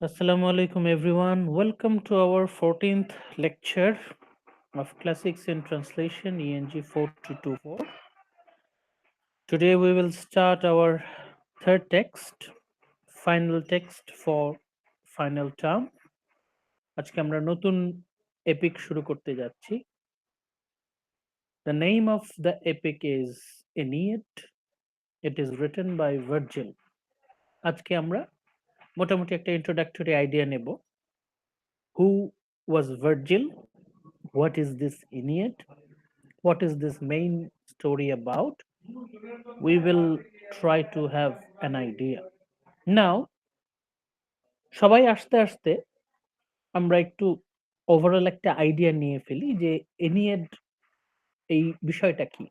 Assalamu alaikum everyone. Welcome to our 14th lecture of Classics in Translation ENG4224. Today we will start our third text, final text for final term. আজকে আমরা নতুন epic শুরু করতে যাচ্ছি. The name of the epic is Aeneid. It is written by Virgil. আজকে আমরা মোটামুটি একটা introductory idea নেব. Who was Virgil? What is this Aeneid? What is this main story about? We will try to have an idea. Now, সবাই আস্তে আস্তে আমরা একটু ওভারঅল একটা আইডিয়া নিয়ে ফেলি যে এনিয়েড এই বিষয়টা কি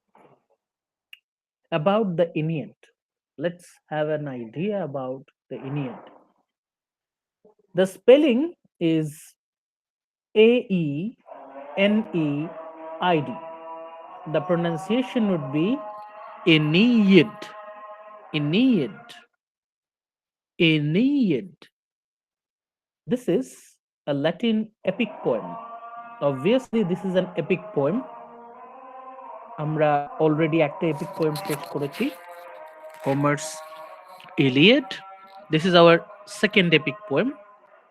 about the Aeneid. Let's have an idea about the Aeneid. The spelling is Aeneid. The pronunciation would be Aeneid. Aeneid. Aeneid. This is a Latin epic poem. Obviously, this is an epic poem. আমরা already একটা epic poem শেষ করেছি, Homer's Iliad. This is our second epic poem.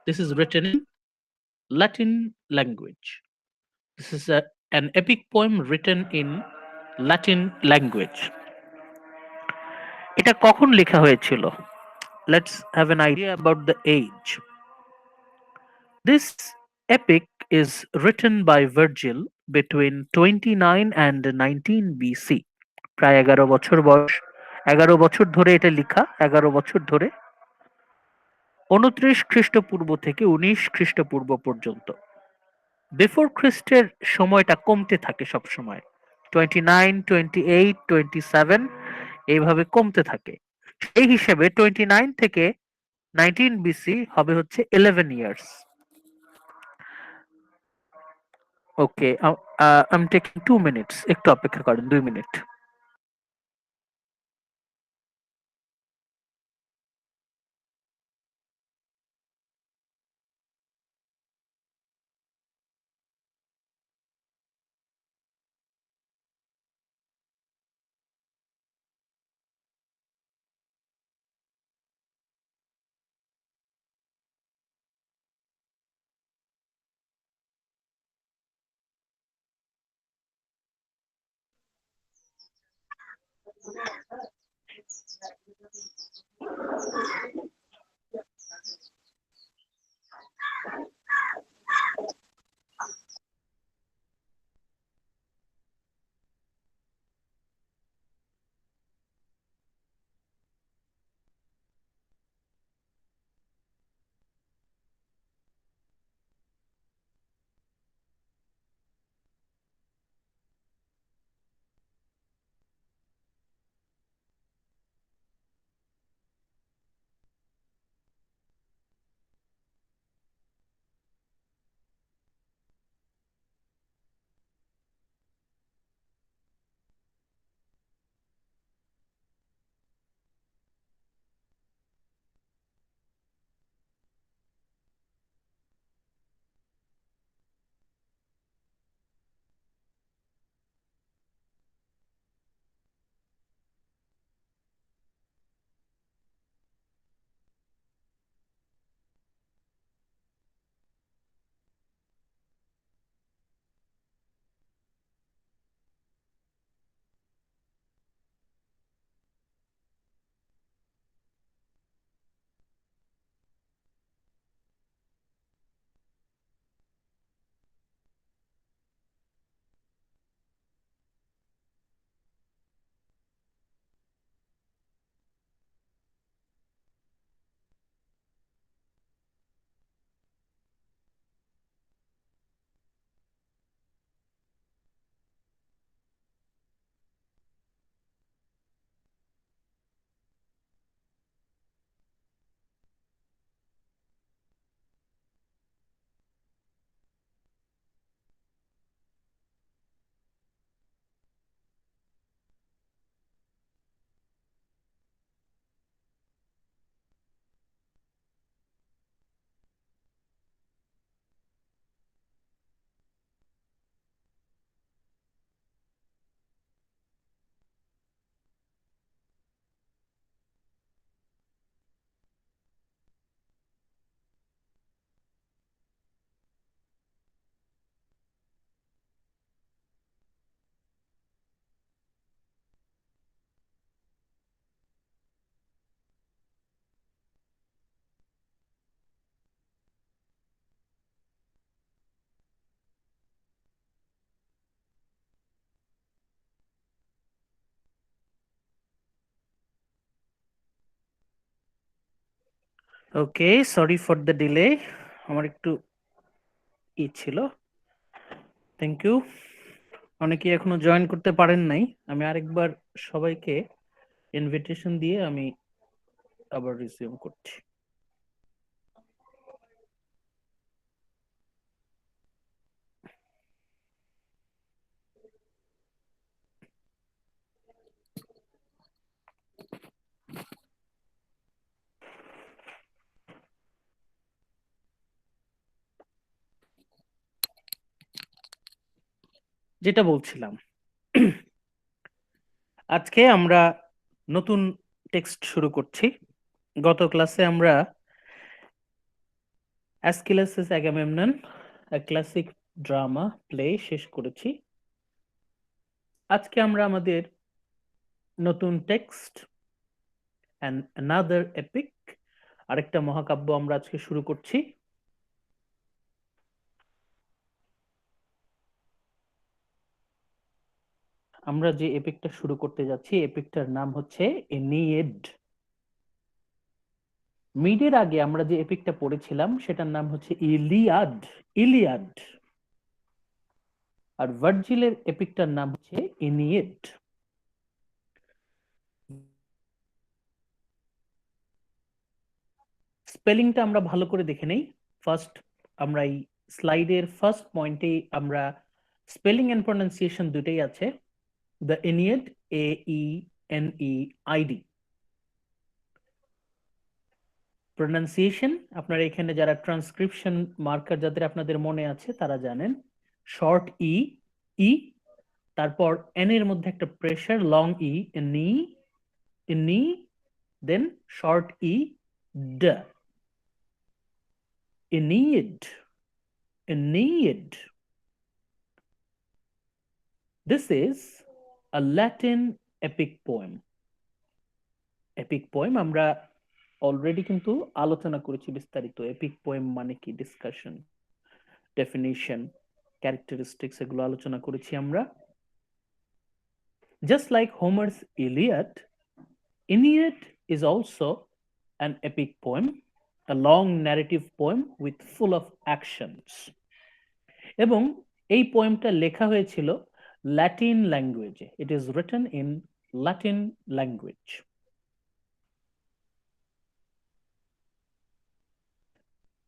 This is written in Latin language. This is an epic poem written in Latin language. এটা কখন লেখা হয়েছিল? Let's have an idea about the age. This epic is written by Virgil between 29 and 19 BC. প্রায় 11 বছর বয়স, 11 বছর ধরে এটা লেখা, 11 বছর ধরে 29 খ্রিস্টপূর্ব থেকে 19 খ্রিস্টপূর্ব পর্যন্ত। বিফোর খ্রিস্টের সময়টা কমতে থাকে সব সময়, 29, 28, 27 এইভাবে কমতে থাকে। সেই হিসেবে 29 থেকে 19 BC হবে হচ্ছে 11 years. Okay, I'm taking 2 minutes. একটু অপেক্ষা করেন, 2 minute. Okay, sorry for the delay, আমার একটু ছিল। Thank you. অনেকে এখনো জয়েন করতে পারেন নাই, আমি আরেকবার সবাইকে ইনভিটেশন দিয়ে আমি আবার রিজিউম করছি। যেটা বলছিলাম, আজকে আমরা নতুন টেক্সট শুরু করছি। গত ক্লাসে আমরা Aeschylus's Agamemnon, a classic drama play শেষ করেছি। আজকে আমরা আমাদের নতুন টেক্সট অ্যান্ড অ্যানাদার এপিক, আরেকটা মহাকাব্য আমরা আজকে শুরু করছি। আমরা যে এপিকটা শুরু করতে যাচ্ছি, এপিকটার নাম হচ্ছে এনিয়েড। মিডের আগে আমরা যে এপিকটা পড়েছিলাম সেটার নাম হচ্ছে ইলিয়াড। ইলিয়াড। আর ভার্জিলের এপিকটার নাম হচ্ছে এনিয়েড। স্পেলিংটা আমরা ভালো করে দেখে নেই। ফার্স্ট আমরা এই স্লাইডের ফার্স্ট পয়েন্টে আমরা স্পেলিং এন্ড প্রনাউন্সিয়েশন দুটেই আছে। The এনিয়েড, AENEID। প্রনাউন্সিয়েশন আপনারা এখানে যারা ট্রান্সক্রিপশন মার্কার যাদের আপনাদের মনে আছে তারা জানেন, শর্ট ই, ই, তারপর এন এর মধ্যে একটা প্রেসার, লং ই, নি, নি, দেন শর্ট ই, ড। Aeneid. Aeneid. This is a Latin epic poem. Epic poem আমরা অলরেডি কিন্তু আলোচনা করেছি বিস্তারিত। এপিক পোয়েম মানে কি, ডিসকাশন, ডেফিনিশন, ক্যারেক্টারিস্টিক্স, এগুলো আলোচনা করেছি আমরা। Just like Homer's Iliad, Aeneid is also an epic poem, a long narrative poem with full of actions. এবং এই পোয়েমটা লেখা হয়েছিল ল্যাটিন ল্যাঙ্গুয়েজে। It is written in Latin language.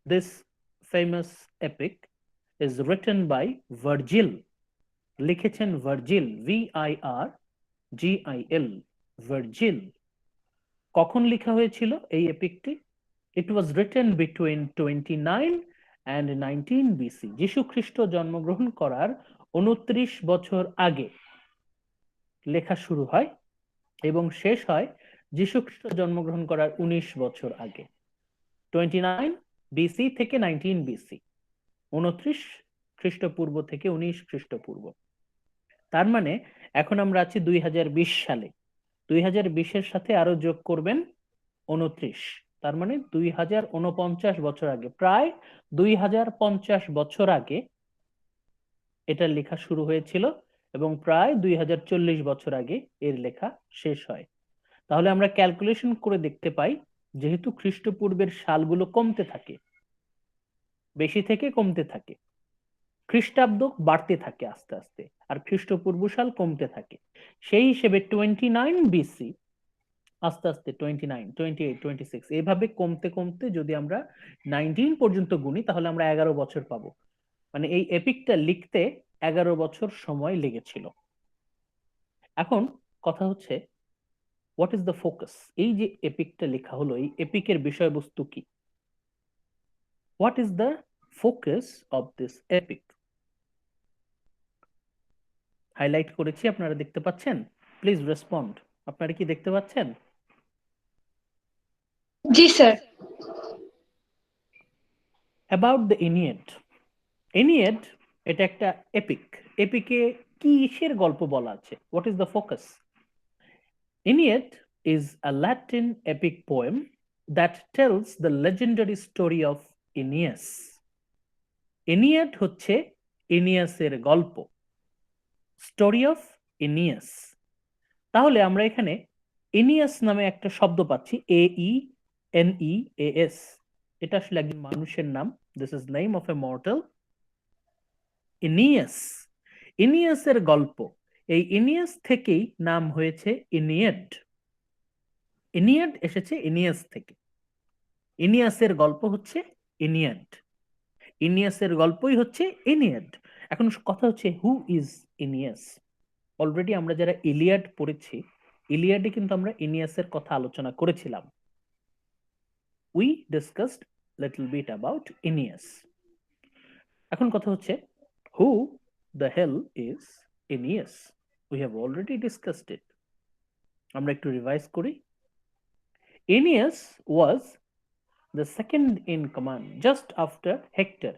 This famous epic is written by Virgil. লিখেছেন Virgil, VIRGIL, Virgil. কখন লেখা হয়েছিল এই এপিকটি? It was written between 29 and 19 BC, যীশু খ্রিস্ট জন্মগ্রহণ করার 29 বছর আগে লেখা শুরু হয় এবং শেষ হয় যীশু খ্রিস্ট জন্মগ্রহণ করার 19 বছর আগে। 29 BC থেকে 19 BC, 29 খ্রিস্টপূর্ব থেকে 19 খ্রিস্টপূর্ব। তার মানে এখন আমরা আছি 2020 সালে। 2020-এর সাথে আরো যোগ করবেন 29, তার মানে 2049 বছর আগে, প্রায় 2050 বছর আগে এটা লেখা শুরু হয়েছিল এবং প্রায় 2040 বছর আগে এর লেখা শেষ হয়। তাহলে আমরা ক্যালকুলেশন করে দেখতে পাই, যেহেতু খ্রিস্টপূর্বের সালগুলো কমতে থাকে, বেশি থেকে কমতে থাকে, খ্রিস্টাব্দ বাড়তে থাকে আস্তে আস্তে, আর খ্রিস্টপূর্ব সাল কমতে থাকে, সেই হিসেবে 29 BC আস্তে আস্তে 29, 28, 26 এইভাবে কমতে কমতে যদি আমরা 19 পর্যন্ত গুনি তাহলে আমরা 11 বছর পাবো। মানে এই এপিকটা লিখতে 11 বছর সময় লেগেছিল। এখন কথা হচ্ছে, হোয়াট ইজ দ্য ফোকাস? এই যে এপিকটা লেখা হলো, এই এপিকের বিষয়বস্তু কি? What is the focus of this epic? Highlight করেছি, আপনারা দেখতে পাচ্ছেন? Please respond. আপনারা কি দেখতে পাচ্ছেন? জি sir. About the Aeneid. Aeneid এটা একটা এপিক। এপিকে কিসের গল্প বলা আছে? What is the focus? Aeneid is a Latin epic poem that tells the legendary story of Aeneas. Aeneid হচ্ছে এনিয়াসের গল্প, স্টোরি অফ এনিয়াস। তাহলে আমরা এখানে এনিয়াস নামে একটা শব্দ পাচ্ছি, AENEAS, N-E-A-S, এটা আসলে একজন মানুষের নাম। This is name of a mortal, Aeneas. ইনিয়াসের গল্প, এই ইনিয়াস থেকেই নাম হয়েছে ইনিয়েড। ইনিয়েড এসেছে ইনিয়াস থেকে। ইনিয়াসের গল্প হচ্ছে ইনিয়েড, ইনিয়াসের গল্পই হচ্ছে ইনিয়েড। এখন কথা হচ্ছে হু ইজ ইনিয়াস। অলরেডি আমরা যারা ইলিয়াড পড়েছি, ইলিয়াডে কিন্তু আমরা ইনিয়াসের কথা আলোচনা করেছিলাম। We discussed little bit about Aeneas. এখন কথা হচ্ছে who the hell is Aeneas. We have already discussed it. আমরা একটু রিভাইজ করি। Aeneas was the second in command just after Hector.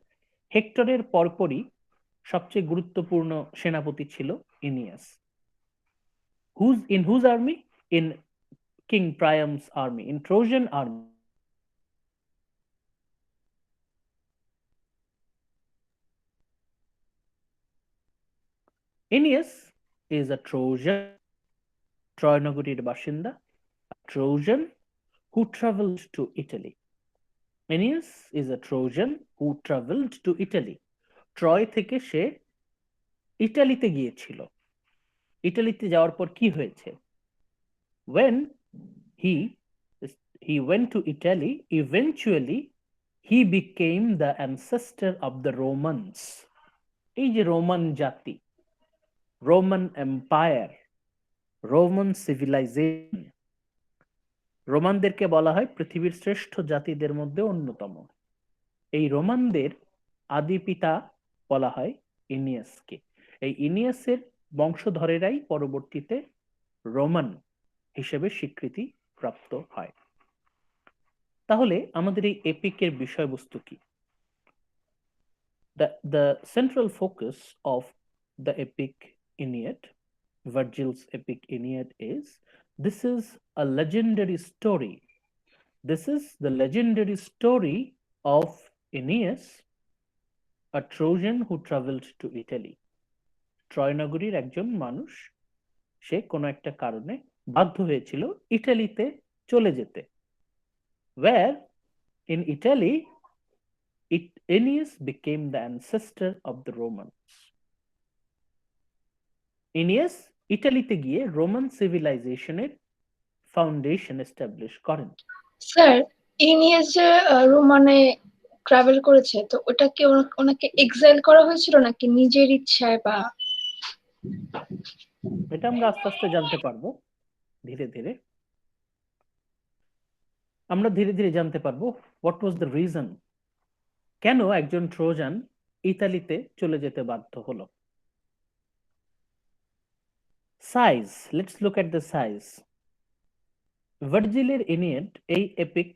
হেক্টরের পরপরই সবচেয়ে গুরুত্বপূর্ণ সেনাপতি ছিল ইনিয়াস। whose army? In King Priam's army, in Trojan army. Aeneas is a Trojan, Troy নগরীর বাসিন্দা, Trojan who traveled to Italy. Aeneas is a Trojan who traveled to Italy. Troy থেকে সে ইটালিতে গিয়েছিল। ইটালিতে যাওয়ার পর কি হয়েছে? When he he went to Italy, eventually he became the ancestor of the Romans. এই যে রোমান জাতি, রোমান এম্পায়ার, রোমান সিভিলাইজেশন, রোমানদেরকে বলা হয় পৃথিবীর শ্রেষ্ঠ জাতিদের মধ্যে অন্যতম। এই রোমানদের আদি পিতা বলা হয় ইনিয়াসকে। এই ইনিয়াসের বংশধরেরাই পরবর্তীতে রোমান হিসেবে স্বীকৃতি প্রাপ্ত হয়। তাহলে আমাদের এই এপিকের বিষয়বস্তু কি? The central focus of the epic Aeneid, Virgil's epic Aeneid, is this is a legendary story. This is the legendary story of Aeneas, a Trojan who traveled to Italy. Troy নগরীর একজন মানুষ, সে কোনো একটা কারণে বাধ্য হয়েছিল ইটালিতে চলে যেতে। Where in Italy Aeneas became the ancestor of the Romans. Aeneas ইটালিতে গিয়ে রোমান সিভিলাইজেশনের ফাউন্ডেশন এস্টাবলিশ করেন। স্যার, ইনিয়াস যে রোমানে ট্রাভেল করেছে, তো ওটা কি ওনাকে এক্সাইল করা হয়েছিল নাকি নিজের ইচ্ছায়? বা এটা আমরা আস্তে আস্তে জানতে পারবো, ধীরে ধীরে আমরা ধীরে ধীরে জানতে পারবো হোয়াট ওয়াজ দ্য রিজন, কেন একজন ট্রোজান ইতালিতে চলে যেতে বাধ্য হলো। Size, let's look at the size. ভার্জিলের এনিয়েড, এই এপিক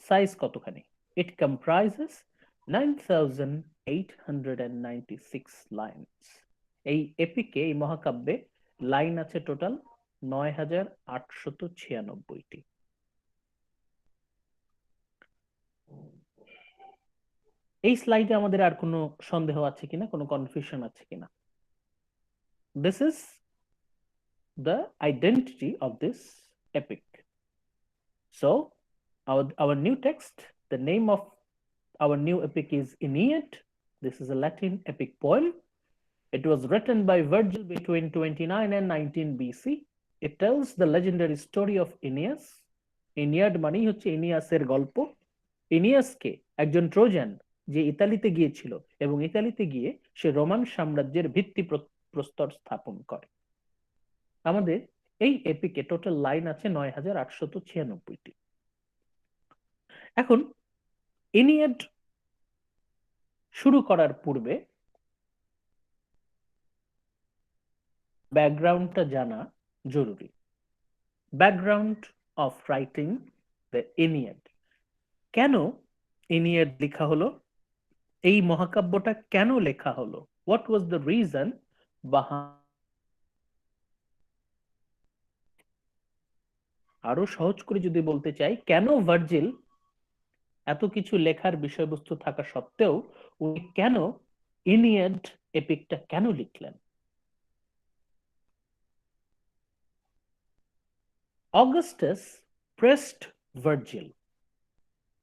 সাইজ কতখানি? It comprises 9896 lines. এই এপিকে, এই মহাকাব্যে লাইন আছে টোটাল 9896টি। এই স্লাইডে আমাদের আর কোনো সন্দেহ আছে কিনা, কোনো কনফিউশন আছে কিনা? This is the identity of this epic. So our new text, the name of our new epic is Aeneid. This is a Latin epic poem. It was written by Virgil between 29 and 19 BC. It tells the legendary story of Aeneas. Aeneid মানে হচ্ছে ইনিয়াসের গল্প। ইনিয়াসকে একজন Trojan, যে ইতালিতে গিয়েছিল এবং ইতালিতে গিয়ে সে রোমান সাম্রাজ্যের ভিত্তি প্রস্তর স্থাপন করে। আমাদের এই এপিকে টোটাল লাইন আছে 9896টি। এখন এনিয়েড শুরু করার পূর্বে ব্যাকগ্রাউন্ডটা জানা জরুরি। Background of writing the Aeneid. কেন এনিয়েড লেখা হলো? এই মহাকাব্যটা কেন লেখা হলো? What was the reason behind? আরো সহজ করে যদি বলতে চাই, কেন ভার্জিল এত কিছু লেখার বিষয়বস্তু থাকা সত্ত্বেও উনি কেন ইনিয়েড এপিকটা কেন লিখলেন? Augustus pressed Virgil.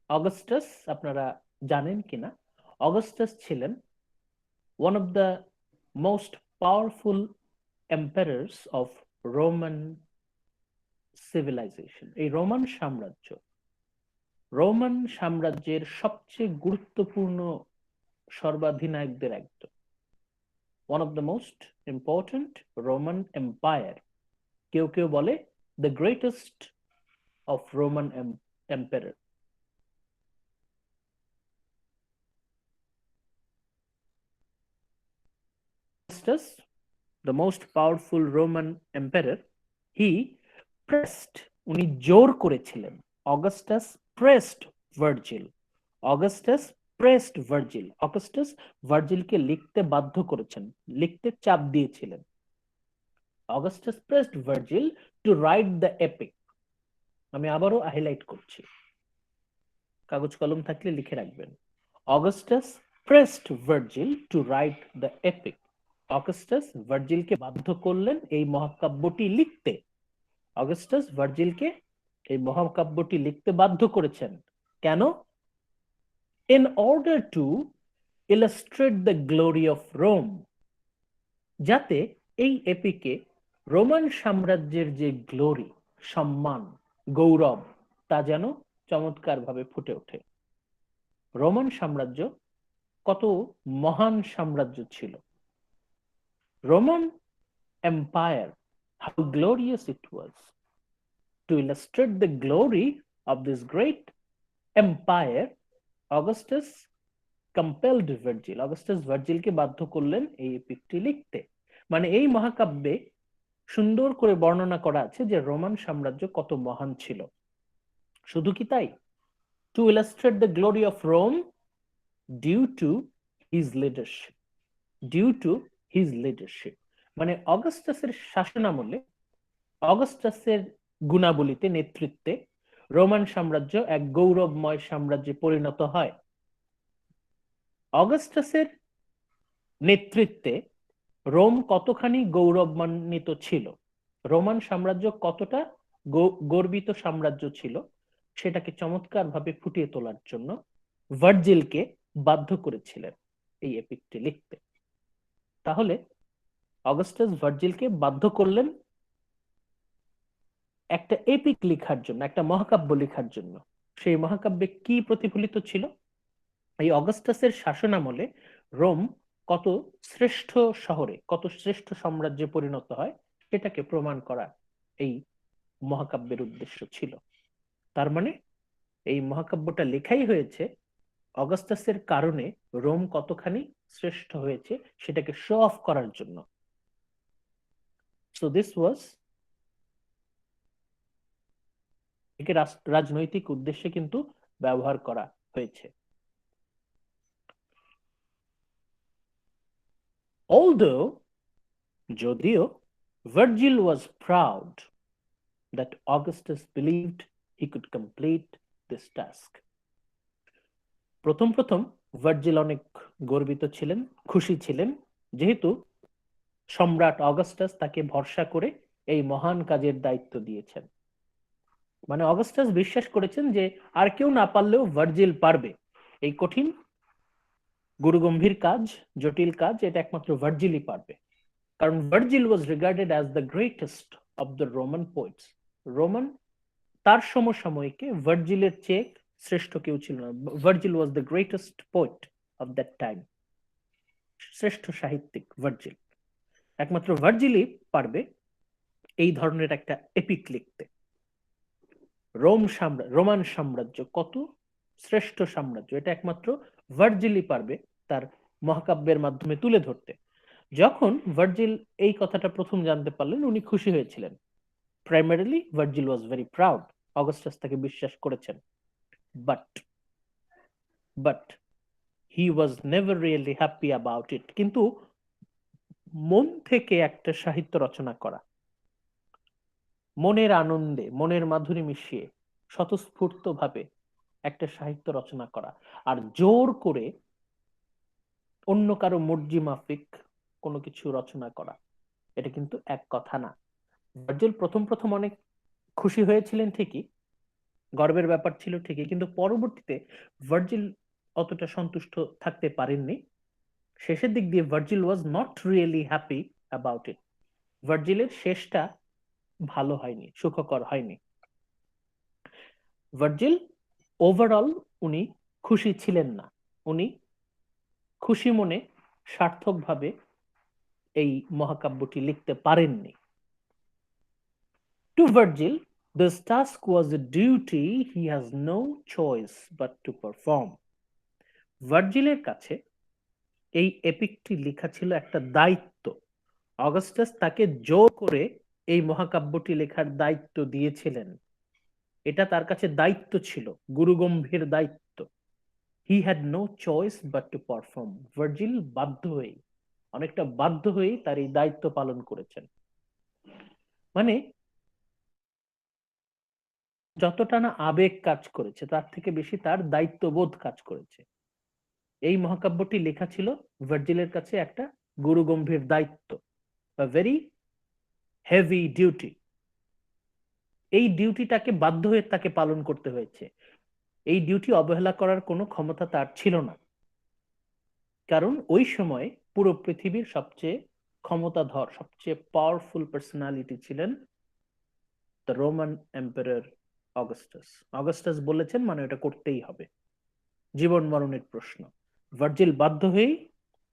অগাস্টাস আপনারা জানেন কিনা, অগাস্টাস ছিলেন one of the most powerful emperors of Roman civilization. এই রোমান সাম্রাজ্যের সবচেয়ে গুরুত্বপূর্ণ সর্বাধিনায়কদের একজন, one of the most important Roman empire, কেউ কেউ বলে the greatest of Roman emperor. Augustus, the most powerful Roman emperor, he pressed, উনি জোর করেছিলেন, Augustus pressed Virgil, Augustus pressed Virgil, Augustus ভার্জিলকে লিখতে বাধ্য করেছেন, লিখতে চাপ দিয়েছিলেন। Augustus pressed Virgil to write the epic. আমি আবারও হাইলাইট করছি, কাগজ কলম থাকলে লিখে রাখবেন। Augustus pressed Virgil to write the epic. Augustus ভার্জিলকে বাধ্য করলেন এই মহাকাব্যটি লিখতে। অগাস্টাস ভার্জিলকে এই মহাকাব্যটি লিখতে বাধ্য করেছেন। কেন? in order to illustrate the glory of Rome, যাতে এই এপিকে রোমান সাম্রাজ্যের যে গ্লোরি, সম্মান, গৌরব, তা যেন চমৎকারভাবে ফুটে ওঠে। রোমান সাম্রাজ্য কত মহান সাম্রাজ্য ছিল। Roman empire, how glorious it was. To illustrate the glory of this great empire, Augustus compelled Virgil, Augustus ভার্জিলকে বাধ্য করলেন এই এপিকটি লিখতে। মানে এই মহাকাব্যে সুন্দর করে বর্ণনা করা আছে যে রোমান সাম্রাজ্য কত মহান ছিল। শুধু কি তাই? To illustrate the glory of Rome due to his leadership, due to his leadership, মানে অগাস্টাসের শাসনামলে, অগাস্টাসের গুণাবলীতে, নেতৃত্বে রোমান সাম্রাজ্য এক গৌরবময় সাম্রাজ্যে পরিণত হয়। অগাস্টাসের নেতৃত্বে রোম কতখানি গৌরবান্বিত ছিল, রোমান সাম্রাজ্য কতটা গর্বিত সাম্রাজ্য ছিল, সেটাকে চমৎকারভাবে ফুটিয়ে তোলার জন্য ভার্জিলকে বাধ্য করেছিলেন এই এপিকটি লিখতে। তাহলে অগাস্টাস ভার্জিলকে বাধ্য করলেন একটা এপিক লেখার জন্য, একটা মহাকাব্য লেখার জন্য। সেই মহাকাব্যে কি প্রতিফলিত ছিল? এই অগাস্টাসের শাসনামলে রোম কত শ্রেষ্ঠ শহরে, কত শ্রেষ্ঠ সাম্রাজ্যে পরিণত হয়, সেটাকে প্রমাণ করা এই মহাকাব্যের উদ্দেশ্য ছিল। তার মানে এই মহাকাব্যটা লেখাই হয়েছে অগাস্টাসের কারণে রোম কতখানি শ্রেষ্ঠ হয়েছে সেটাকে শো অফ করার জন্য। সো দিস ওয়াজ, একে রাজনৈতিক উদ্দেশ্যে কিন্তু ব্যবহার করা হয়েছে। Although, যদিও, Virgil was proud that Augustus believed he could complete this task. প্রথম প্রথম ভার্জিল অনেক গর্বিত ছিলেন, খুশি ছিলেন, যেহেতু সম্রাট অগাস্টাস তাকে ভরসা করে এই মহান কাজের দায়িত্ব দিয়েছেন। মানে অগাস্টাস বিশ্বাস করেছেন যে আর কেউ না পারলেও ভার্জিল পারবে এই কঠিন গুরুগম্ভীর কাজ, জটিল কাজ, এটা একমাত্র ভার্জিলই পারবে। কারণ Virgil was regarded as the greatest of the Roman poets. Roman তার সমসাময়িকে ভার্জিলের চেয়ে শ্রেষ্ঠ কেউ ছিল না। Virgil was the greatest poet of that time, শ্রেষ্ঠ সাহিত্যিক ভার্জিল। একমাত্র ভার্জিলই পারবে এই ধরনের একটা এপিক লিখতে। রোমান সাম্রাজ্য কত শ্রেষ্ঠ সাম্রাজ্য, এটা একমাত্র ভার্জিলই পারবে তার মহাকাব্যের মাধ্যমে তুলে ধরতে। যখন ভার্জিল এই কথাটা প্রথম জানতে পারলেন, উনি খুশি হয়েছিলেন। Primarily Virgil was very proud, Augustus তাকে বিশ্বাস করেছেন। But he was never really happy about ইট। কিন্তু মন থেকে একটা সাহিত্য রচনা করা, মনের আনন্দে, মনের মাধুরী মিশিয়ে স্বতঃস্ফূর্ত ভাবে একটা সাহিত্য রচনা করা, আর জোর করে অন্য কারো মর্জি মাফিক কোনো কিছু রচনা করা, এটা কিন্তু এক কথা না। ভার্জিল প্রথম প্রথম অনেক খুশি হয়েছিলেন ঠিকই, গর্বের ব্যাপার ছিল ঠিকই, কিন্তু পরবর্তীতে ভার্জিল অতটা সন্তুষ্ট থাকতে পারেননি। শেষের দিক দিয়ে Virgil was not really happy about it. ভার্জিলের শেষটা ভালো হয়নি, সুখকর হয়নি। ভার্জিল ওভারঅল উনি খুশি ছিলেন না। উনি খুশি মনে সার্থকভাবে এই মহাকাব্যটি লিখতে পারেননি। To Virgil, this task was a duty he has no choice but to perform. ভার্জিলের কাছে এই এপিকটি লেখা ছিল একটা দায়িত্ব। অগাস্টাস তাকে জোর করে এই মহাকাব্যটি লেখার দায়িত্ব দিয়েছিলেন। এটা তার কাছে দায়িত্ব ছিল, গুরুগম্ভীর দায়িত্ব। He had no choice but to perform. Virgil বাধ্য হয়েই, অনেকটা বাধ্য হয়েই তার এই দায়িত্ব পালন করেছেন। মানে যতটা না আবেগ কাজ করেছে, তার থেকে বেশি তার দায়িত্ববোধ কাজ করেছে। এই মহাকাব্যটি লেখা ছিল ভার্জিলের কাছে একটা গুরুগম্ভীর দায়িত্ব, ভেরি হেভি ডিউটি। এই ডিউটিটাকে বাধ্য হয়ে তাকে পালন করতে হয়েছে। এই ডিউটি অবহেলা করার কোনো ক্ষমতা তার ছিল না, কারণ ওই সময় পুরো পৃথিবীর সবচেয়ে ক্ষমতাধর, সবচেয়ে পাওয়ারফুল পার্সোনালিটি ছিলেন the Roman emperor Augustus. Augustus বলেছেন মানে এটা করতেই হবে, জীবন মরণের প্রশ্ন। ভার্জিল বাধ্য হয়েই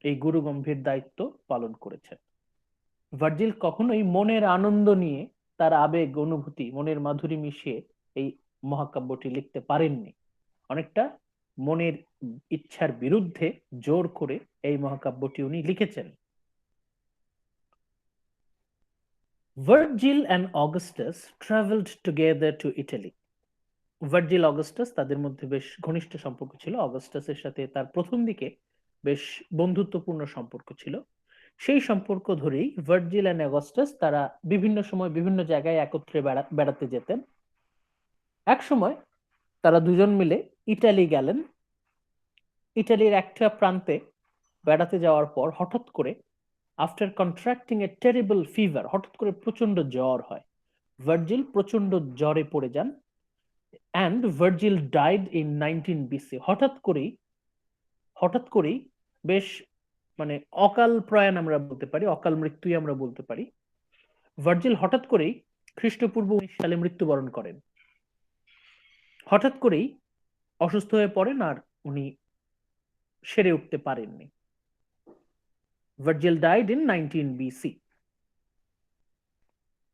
এই গুরুগম্ভীর দায়িত্ব পালন করেছেন। ভার্জিল কখনোই মনের আনন্দ নিয়ে, তার আবেগ অনুভূতি মনের মাধুরী মিশিয়ে এই মহাকাব্যটি লিখতে পারেননি। অনেকটা মনের ইচ্ছার বিরুদ্ধে জোর করে এই মহাকাব্যটি উনি লিখেছেন। Virgil and Augustus travelled together two Italy. Virgil Augustus তাদের মধ্যে বেশ ঘনিষ্ঠ সম্পর্ক ছিল। অগাস্টাসের সাথে তার প্রথম দিকে বেশ বন্ধুত্বপূর্ণ সম্পর্ক ছিল। সেই সম্পর্ক ধরেই ভার্জিল অ্যান্ড অগাস্টাস তারা বিভিন্ন সময় বিভিন্ন জায়গায় একত্রে বেড়াতে যেতেন। এক সময় তারা দুজন মিলে ইটালি গেলেন। ইটালির একটা প্রান্তে বেড়াতে যাওয়ার পর হঠাৎ করে, after contracting a terrible fever, হঠাৎ করে প্রচন্ড জ্বর হয়। ভার্জিল প্রচন্ড জ্বরে পড়ে যান। And Virgil died in 19 BC। হঠাৎ করেই বেশ মানে অকাল প্রয়াণ আমরা বলতে পারি, অকাল মৃত্যুই আমরা বলতে পারি। ভার্জিল হঠাৎ করেই খ্রিস্টপূর্ব 19 সালে মৃত্যুবরণ করেন। হঠাৎ করেই অসুস্থ হয়ে পড়েন আর উনি সেরে উঠতে পারেননি। Virgil died in 19 BC।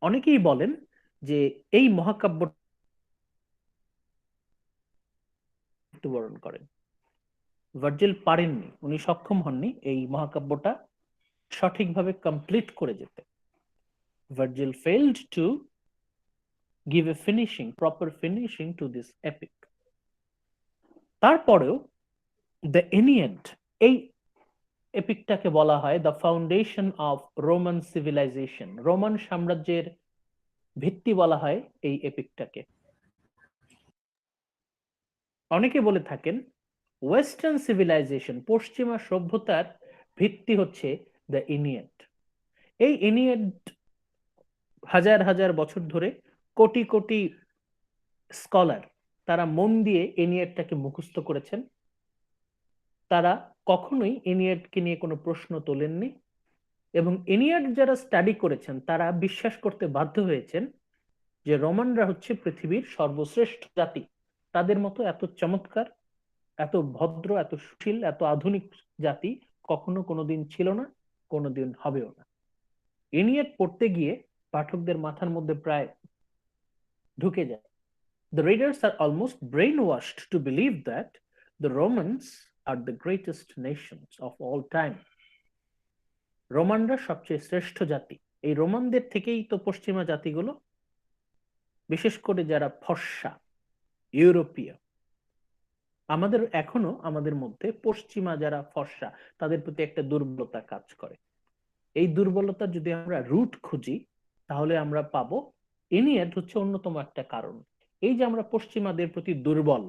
অনেকেই বলেন যে এই মহাকাব্য মৃত্যুবরণ করেন। ভার্জিল পারেননি, উনি সক্ষম হননি এই মহাকাব্যটা সঠিকভাবে কমপ্লিট করে যেতে। Virgil failed to give a proper finishing to this epic. তারপরেও দ্য এনিয়েড, এই এপিকটাকে বলা হয় the foundation of Roman civilization. Roman সাম্রাজ্যের ভিত্তি বলা হয় এই এপিকটাকে। অনেকে বলে থাকেন ওয়েস্টার্ন সিভিলাইজেশন, পশ্চিমা সভ্যতার ভিত্তি হচ্ছে দ্য ইনিয়েড। এই ইনিয়েড হাজার হাজার বছর ধরে কোটি কোটি স্কলার তারা মন দিয়ে এনিয়েডটাকে মুখস্থ করেছেন। তারা কখনোই এনিয়েডকে নিয়ে কোনো প্রশ্ন তোলেননি, এবং এনিয়াড যারা স্টাডি করেছেন তারা বিশ্বাস করতে বাধ্য হয়েছেন যে রোমানরা হচ্ছে পৃথিবীর সর্বশ্রেষ্ঠ জাতি। তাদের মতো এত চমৎকার, এত ভদ্র, এত সুশীল, এত আধুনিক জাতি কখনো কোনোদিন ছিল না, কোনোদিন হবেও না। এনিয়াড পড়তে গিয়ে পাঠকদের মাথার মধ্যে প্রায় ঢুকে যায়। The readers are almost brainwashed to believe that the Romans are the greatest nations of all time. রোমানরা সবচেয়ে শ্রেষ্ঠ জাতি। এই রোমানদের থেকেই তো পশ্চিমা জাতিগুলো, বিশেষ করে যারা ফর্সা ইউরোপীয়, আমাদের এখনো আমাদের মধ্যে পশ্চিমা যারা ফর্সা, তাদের প্রতি একটা দুর্বলতা কাজ করে। এই দুর্বলতা যদি আমরা রুট খুঁজি তাহলে আমরা পাবো এনিয়েড হচ্ছে অন্যতম একটা কারণ। এই যে আমরা পশ্চিমাদের প্রতি দুর্বল,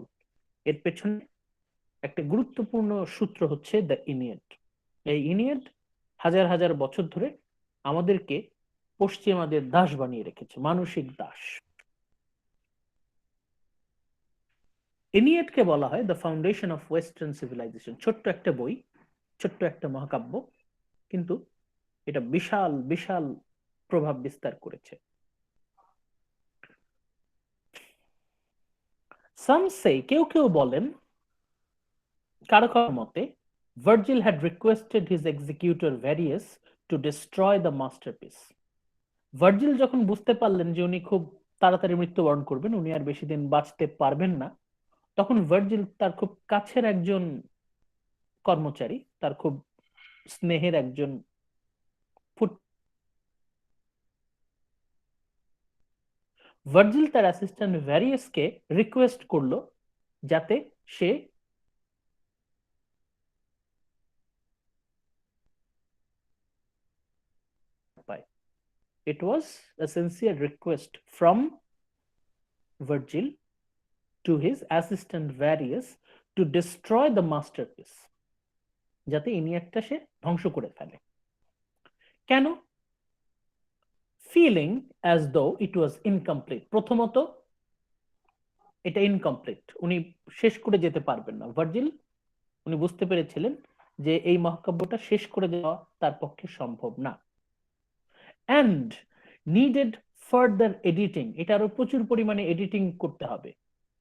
এর পেছনে একটা গুরুত্বপূর্ণ সূত্র হচ্ছে দ্য ইনিয়েড। এই ইনিয়েড হাজার হাজার বছর ধরে আমাদেরকে পশ্চিমাদের দাস বানিয়ে রেখেছে, মানসিক দাস। এনিয়েটকে বলা হয় the foundation of western civilization. ছোট্ট একটা বই, ছোট্ট একটা মহাকাব্য, কিন্তু এটা বিশাল বিশাল প্রভাব বিস্তার করেছে। সাম সে, কেউ কেউ বলেন, কারো কারো মতে, Virgil had requested his executor various to destroy the masterpiece. Virgil যখন বুঝতে পারলেন যে উনি খুব তাড়াতাড়ি মৃত্যুবরণ করবেন, উনি আর বেশি দিন বাঁচতে পারবেন না, তখন ভার্জিল তার খুব কাছের একজন কর্মচারী, তার খুব স্নেহের একজন ভার্জিল তার অ্যাসিস্ট্যান্ট ভ্যারিয়াসকে রিকোয়েস্ট করলো যাতে সে পায়। It was a sincere request from Virgil to his assistant Varius to destroy the masterpiece, যাতে ইনিয়াকটা সে ধ্বংস করে ফেলে। কেন? ফিলিং অ্যাজ দো ইট ওয়াজ ইনকমপ্লিট। প্রথমত এটা ইনকমপ্লিট, উনি শেষ করে যেতে পারবেন না। ভার্জিল উনি বুঝতে পেরেছিলেন যে এই মহাকাব্যটা শেষ করে দেওয়া তার পক্ষে সম্ভব না। অ্যান্ড নিডেড ফার্দার এডিটিং, এটা আরো প্রচুর পরিমাণে এডিটিং করতে হবে,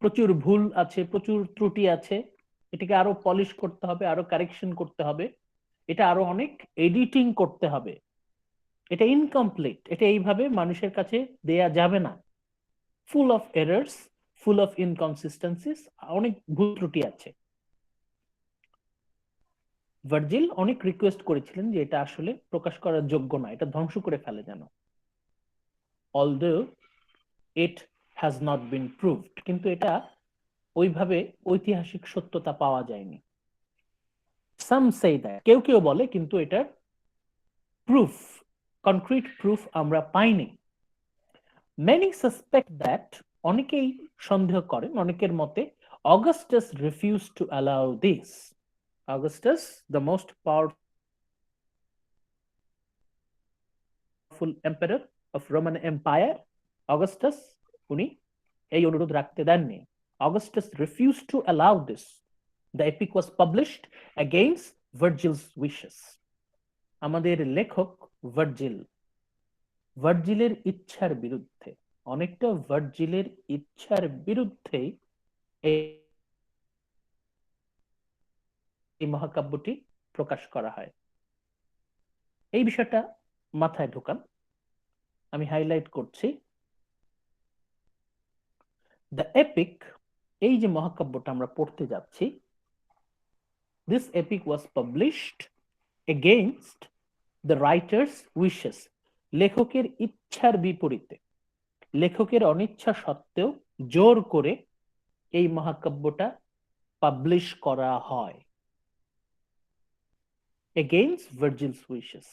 প্রচুর ভুল আছে, প্রচুর ত্রুটি আছে, এটাকে আরো পলিশ করতে হবে, আরো কারেকশন করতে হবে, এটা আরো অনেক এডিটিং করতে হবে। এটা ইনকমপ্লিট, এটা এইভাবে মানুষের কাছে দেয়া যাবে না। Full of errors, full of ইনকনসিস্টেন্সিস, অনেক ভুল ত্রুটি আছে। ভার্জিল অনেক রিকোয়েস্ট করেছিলেন যে এটা আসলে প্রকাশ করার যোগ্য না, এটা ধ্বংস করে ফেলে যেন। although it has not been proved, কিন্তু এটা ওইভাবে ঐতিহাসিক সত্যতা পাওয়া যায়নি। some say that, কেউ কেউ বলে কিন্তু এটার প্রুফ, কনক্রিট প্রুফ আমরা পাইনি। many suspect that, অনেকেই সন্দেহ করেন, অনেকের মতে Augustus refused to allow this. Augustus, the most powerful emperor of Roman Empire, Augustus উনি এই অনুরোধ রাখতে দেননি। Augustus refused to allow this. The epic was published against Virgil's wishes. আমাদের লেখক ভার্জিল, ভার্জিলের ইচ্ছার বিরুদ্ধে, অনেকটা ভার্জিলের ইচ্ছার বিরুদ্ধে এই মহাকাব্যটি প্রকাশ করা হয়। এই বিষয়টা মাথায় ঢোকান, আমি হাইলাইট করছি। দ্য এপিক, এই যে মহাকাব্যটা আমরা পড়তে যাচ্ছি, this epic was published against the writer's wishes, লেখকের ইচ্ছার বিপরীতে, লেখকের অনিচ্ছা সত্ত্বেও জোর করে এই মহাকাব্যটা পাবলিশ করা হয়। against Virgil's wishes,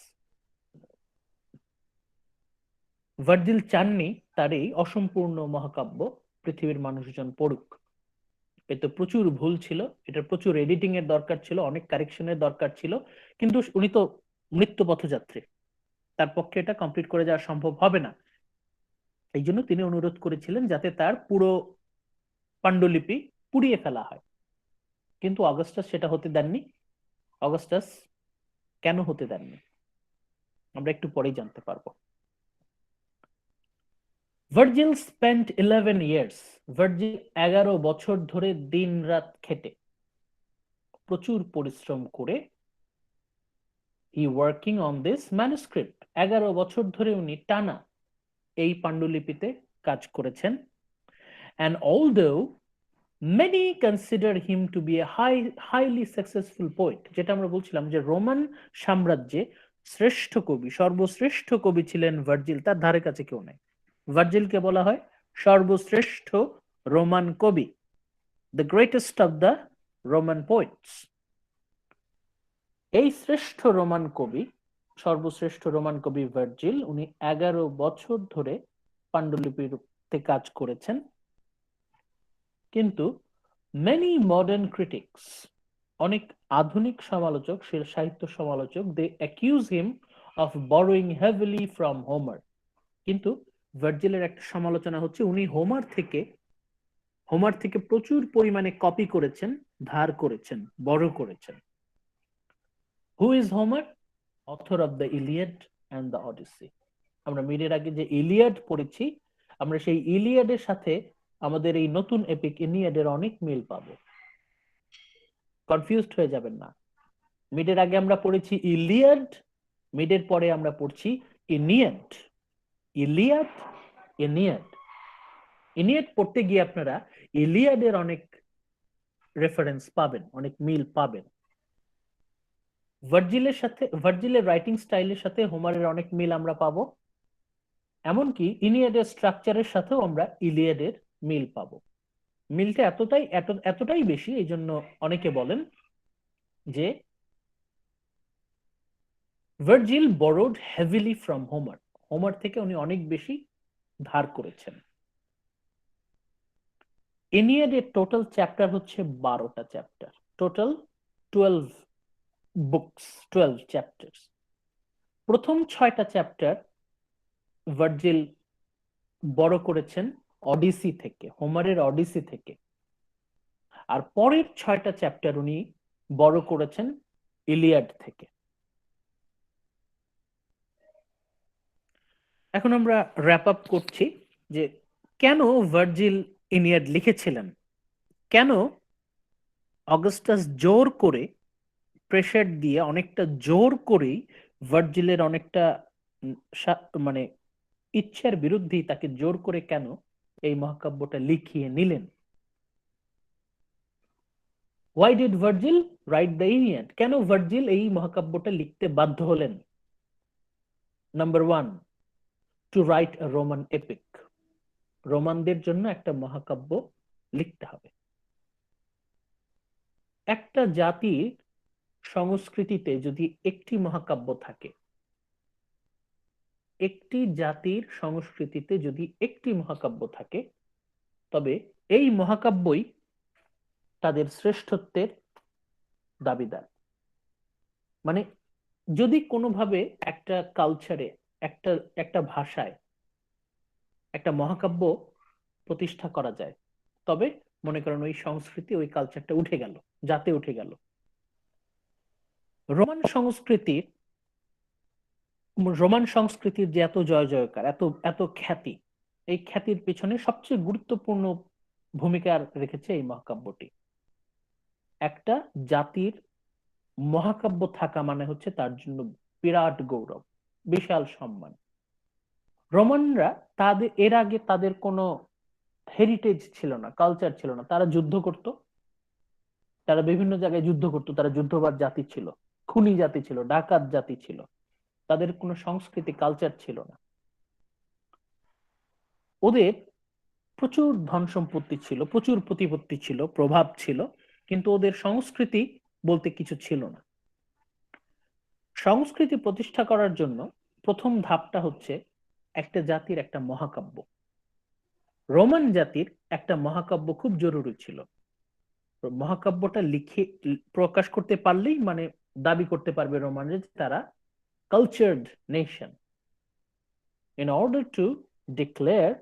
ভার্জিল চাননি তার এই অসম্পূর্ণ মহাকাব্য পৃথিবীর মানুষজন পড়ুক। এতে প্রচুর ভুল ছিল, এটা প্রচুর এডিটিং এর দরকার ছিল, অনেক কারেকশনের দরকার ছিল, কিন্তু উনি তো মৃত্যু পথযাত্রী, তার পক্ষে এটা কমপ্লিট করে যাওয়া সম্ভব হবে না। এই জন্য তিনি অনুরোধ করেছিলেন যাতে তার পুরো পাণ্ডুলিপি পুড়িয়ে ফেলা হয়, কিন্তু অগাস্টাস সেটা হতে দেননি। অগাস্টাস কেন হতে দেননি আমরা একটু পরেই জানতে পারবো। ভার্জিল স্পেন্ট 11 ইয়ার্স, ভার্জিল 11 বছর ধরে দিন রাত খেটে, প্রচুর পরিশ্রম করে, হি ওয়ার্কিং অন দিস ম্যানুস্ক্রিপ্ট, 11 বছর ধরে উনি টানা এই পাণ্ডুলিপিতে কাজ করেছেন। and although many consider him to be a highly successful poet, যেটা আমরা বলছিলাম যে রোমান সাম্রাজ্যে শ্রেষ্ঠ কবি, সর্বশ্রেষ্ঠ কবি ছিলেন ভার্জিল, তার ধারে কাছে কেউ নাই। ভার্জিলকে বলা হয় সর্বশ্রেষ্ঠ রোমান কবি, the greatest of the Roman poets. এই শ্রেষ্ঠ রোমান কবি, সর্বশ্রেষ্ঠ রোমান কবি ভার্জিল, উনি 11 বছর ধরে পাণ্ডুলিপিতে কাজ করেছেন। কিন্তু many modern critics, অনেক আধুনিক সমালোচক, সাহিত্য সমালোচক, they accuse him of borrowing heavily from Homer, কিন্তু ভার্জিলের একটা সমালোচনা হচ্ছে উনি হোমার থেকে হোমার থেকে প্রচুর পরিমাণে কপি করেছেন, ধার করেছেন, বড় করেছেন। Who is Homer? Author of the Iliad and the Odyssey. আমরা মিডের আগে যে ইলিয়াড পড়েছি, আমরা সেই ইলিয়াডের সাথে আমাদের এই নতুন এপিক ইনিয়াডের অনেক মিল পাবো। কনফিউজড হয়ে যাবেন না। মিডের আগে আমরা পড়েছি ইলিয়াড, মিডের পরে আমরা পড়ছি ইনিয়াড। ইলিয়াড, ইনিয়াড। ইনিয়াড পড়তে গিয়ে আপনারা ইলিয়াডের অনেক রেফারেন্স পাবেন, অনেক মিল পাবেন। ভার্জিলের রাইটিং স্টাইলের সাথে হোমারের অনেক মিল আমরা পাবো। এমনকি ইনিয়াডের স্ট্রাকচারের সাথেও আমরা ইলিয়াডের মিল পাবো। মিলটা এতটাই বেশি, এই জন্য অনেকে বলেন যে Virgil borrowed heavily from Homer. Homer থেকে উনি অনেক বেশি ধার করেছেন। এনিয়াডের টোটাল চ্যাপ্টার হচ্ছে 12টা চ্যাপ্টার, টোটাল 12 বুকস, 12 চ্যাপ্টার্স। প্রথম 6টা চ্যাপ্টার ভার্জিল বড় করেছেন অডিসি থেকে, হোমারের অডিসি থেকে। আর পরের 6টা চ্যাপ্টার উনি বড় করেছেন ইলিয়াড থেকে। এখন আমরা র্যাপ আপ করছি যে কেন ভার্জিল ইনিয়াড লিখেছিলেন, কেন অগাস্টাস জোর করে, প্রেশার দিয়ে, অনেকটা জোর করেই ভার্জিলের অনেকটা মানে ইচ্ছার বিরুদ্ধেই তাকে জোর করে কেন এই মহাকাব্যটা লিখিয়ে নিলেন। Why did Virgil write the Aeneid? কেন ভার্জিল এই মহাকাব্যটা লিখতে বাধ্য হলেন? Number 1, to write a Roman epic. রোমানদের জন্য একটা মহাকাব্য লিখতে হবে। একটা জাতির সংস্কৃতিতে যদি একটি মহাকাব্য থাকে, একটি জাতির সংস্কৃতিতে যদি একটি মহাকাব্য থাকে, তবে এই মহাকাব্যই তাদের শ্রেষ্ঠত্বের দাবিদার। মানে যদি কোনোভাবে একটা কালচারে, একটা একটা ভাষায় একটা মহাকাব্য প্রতিষ্ঠা করা যায়, তবে মনে করেন ওই সংস্কৃতি, ওই কালচারটা উঠে গেল, জাতে উঠে গেল। রোমান সংস্কৃতির রোমান সংস্কৃতির যে এত জয় জয়কার, এত এত খ্যাতি, এই খ্যাতির পিছনে সবচেয়ে গুরুত্বপূর্ণ ভূমিকা রেখেছে এই মহাকাব্যটি। একটা জাতির মহাকাব্য থাকা মানে হচ্ছে তার জন্য বিরাট গৌরব, বিশাল সম্মান। রোমানরা এর আগে তাদের কোনো হেরিটেজ ছিল না, কালচার ছিল না। তারা যুদ্ধ করত, তারা বিভিন্ন জায়গায় যুদ্ধ করত, তারা যুদ্ধবাজ জাতি ছিল, খুনি জাতি ছিল, ডাকাত জাতি ছিল। তাদের কোনো সংস্কৃতি, কালচার ছিল না। ওদের প্রচুর ধন সম্পত্তি ছিল, প্রচুর প্রতিপত্তি ছিল, প্রভাব ছিল, কিন্তু ওদের সংস্কৃতি বলতে কিছু ছিল না। সংস্কৃতি প্রতিষ্ঠা করার জন্য প্রথম ধাপটা হচ্ছে একটা জাতির একটা মহাকাব্য। রোমান জাতির একটা মহাকাব্য খুব জরুরি ছিল। মহাকাব্যটা লিখে প্রকাশ করতে পারলেই মানে দাবি করতে পারবে রোমানরা যে তারা cultured nation. In order to declare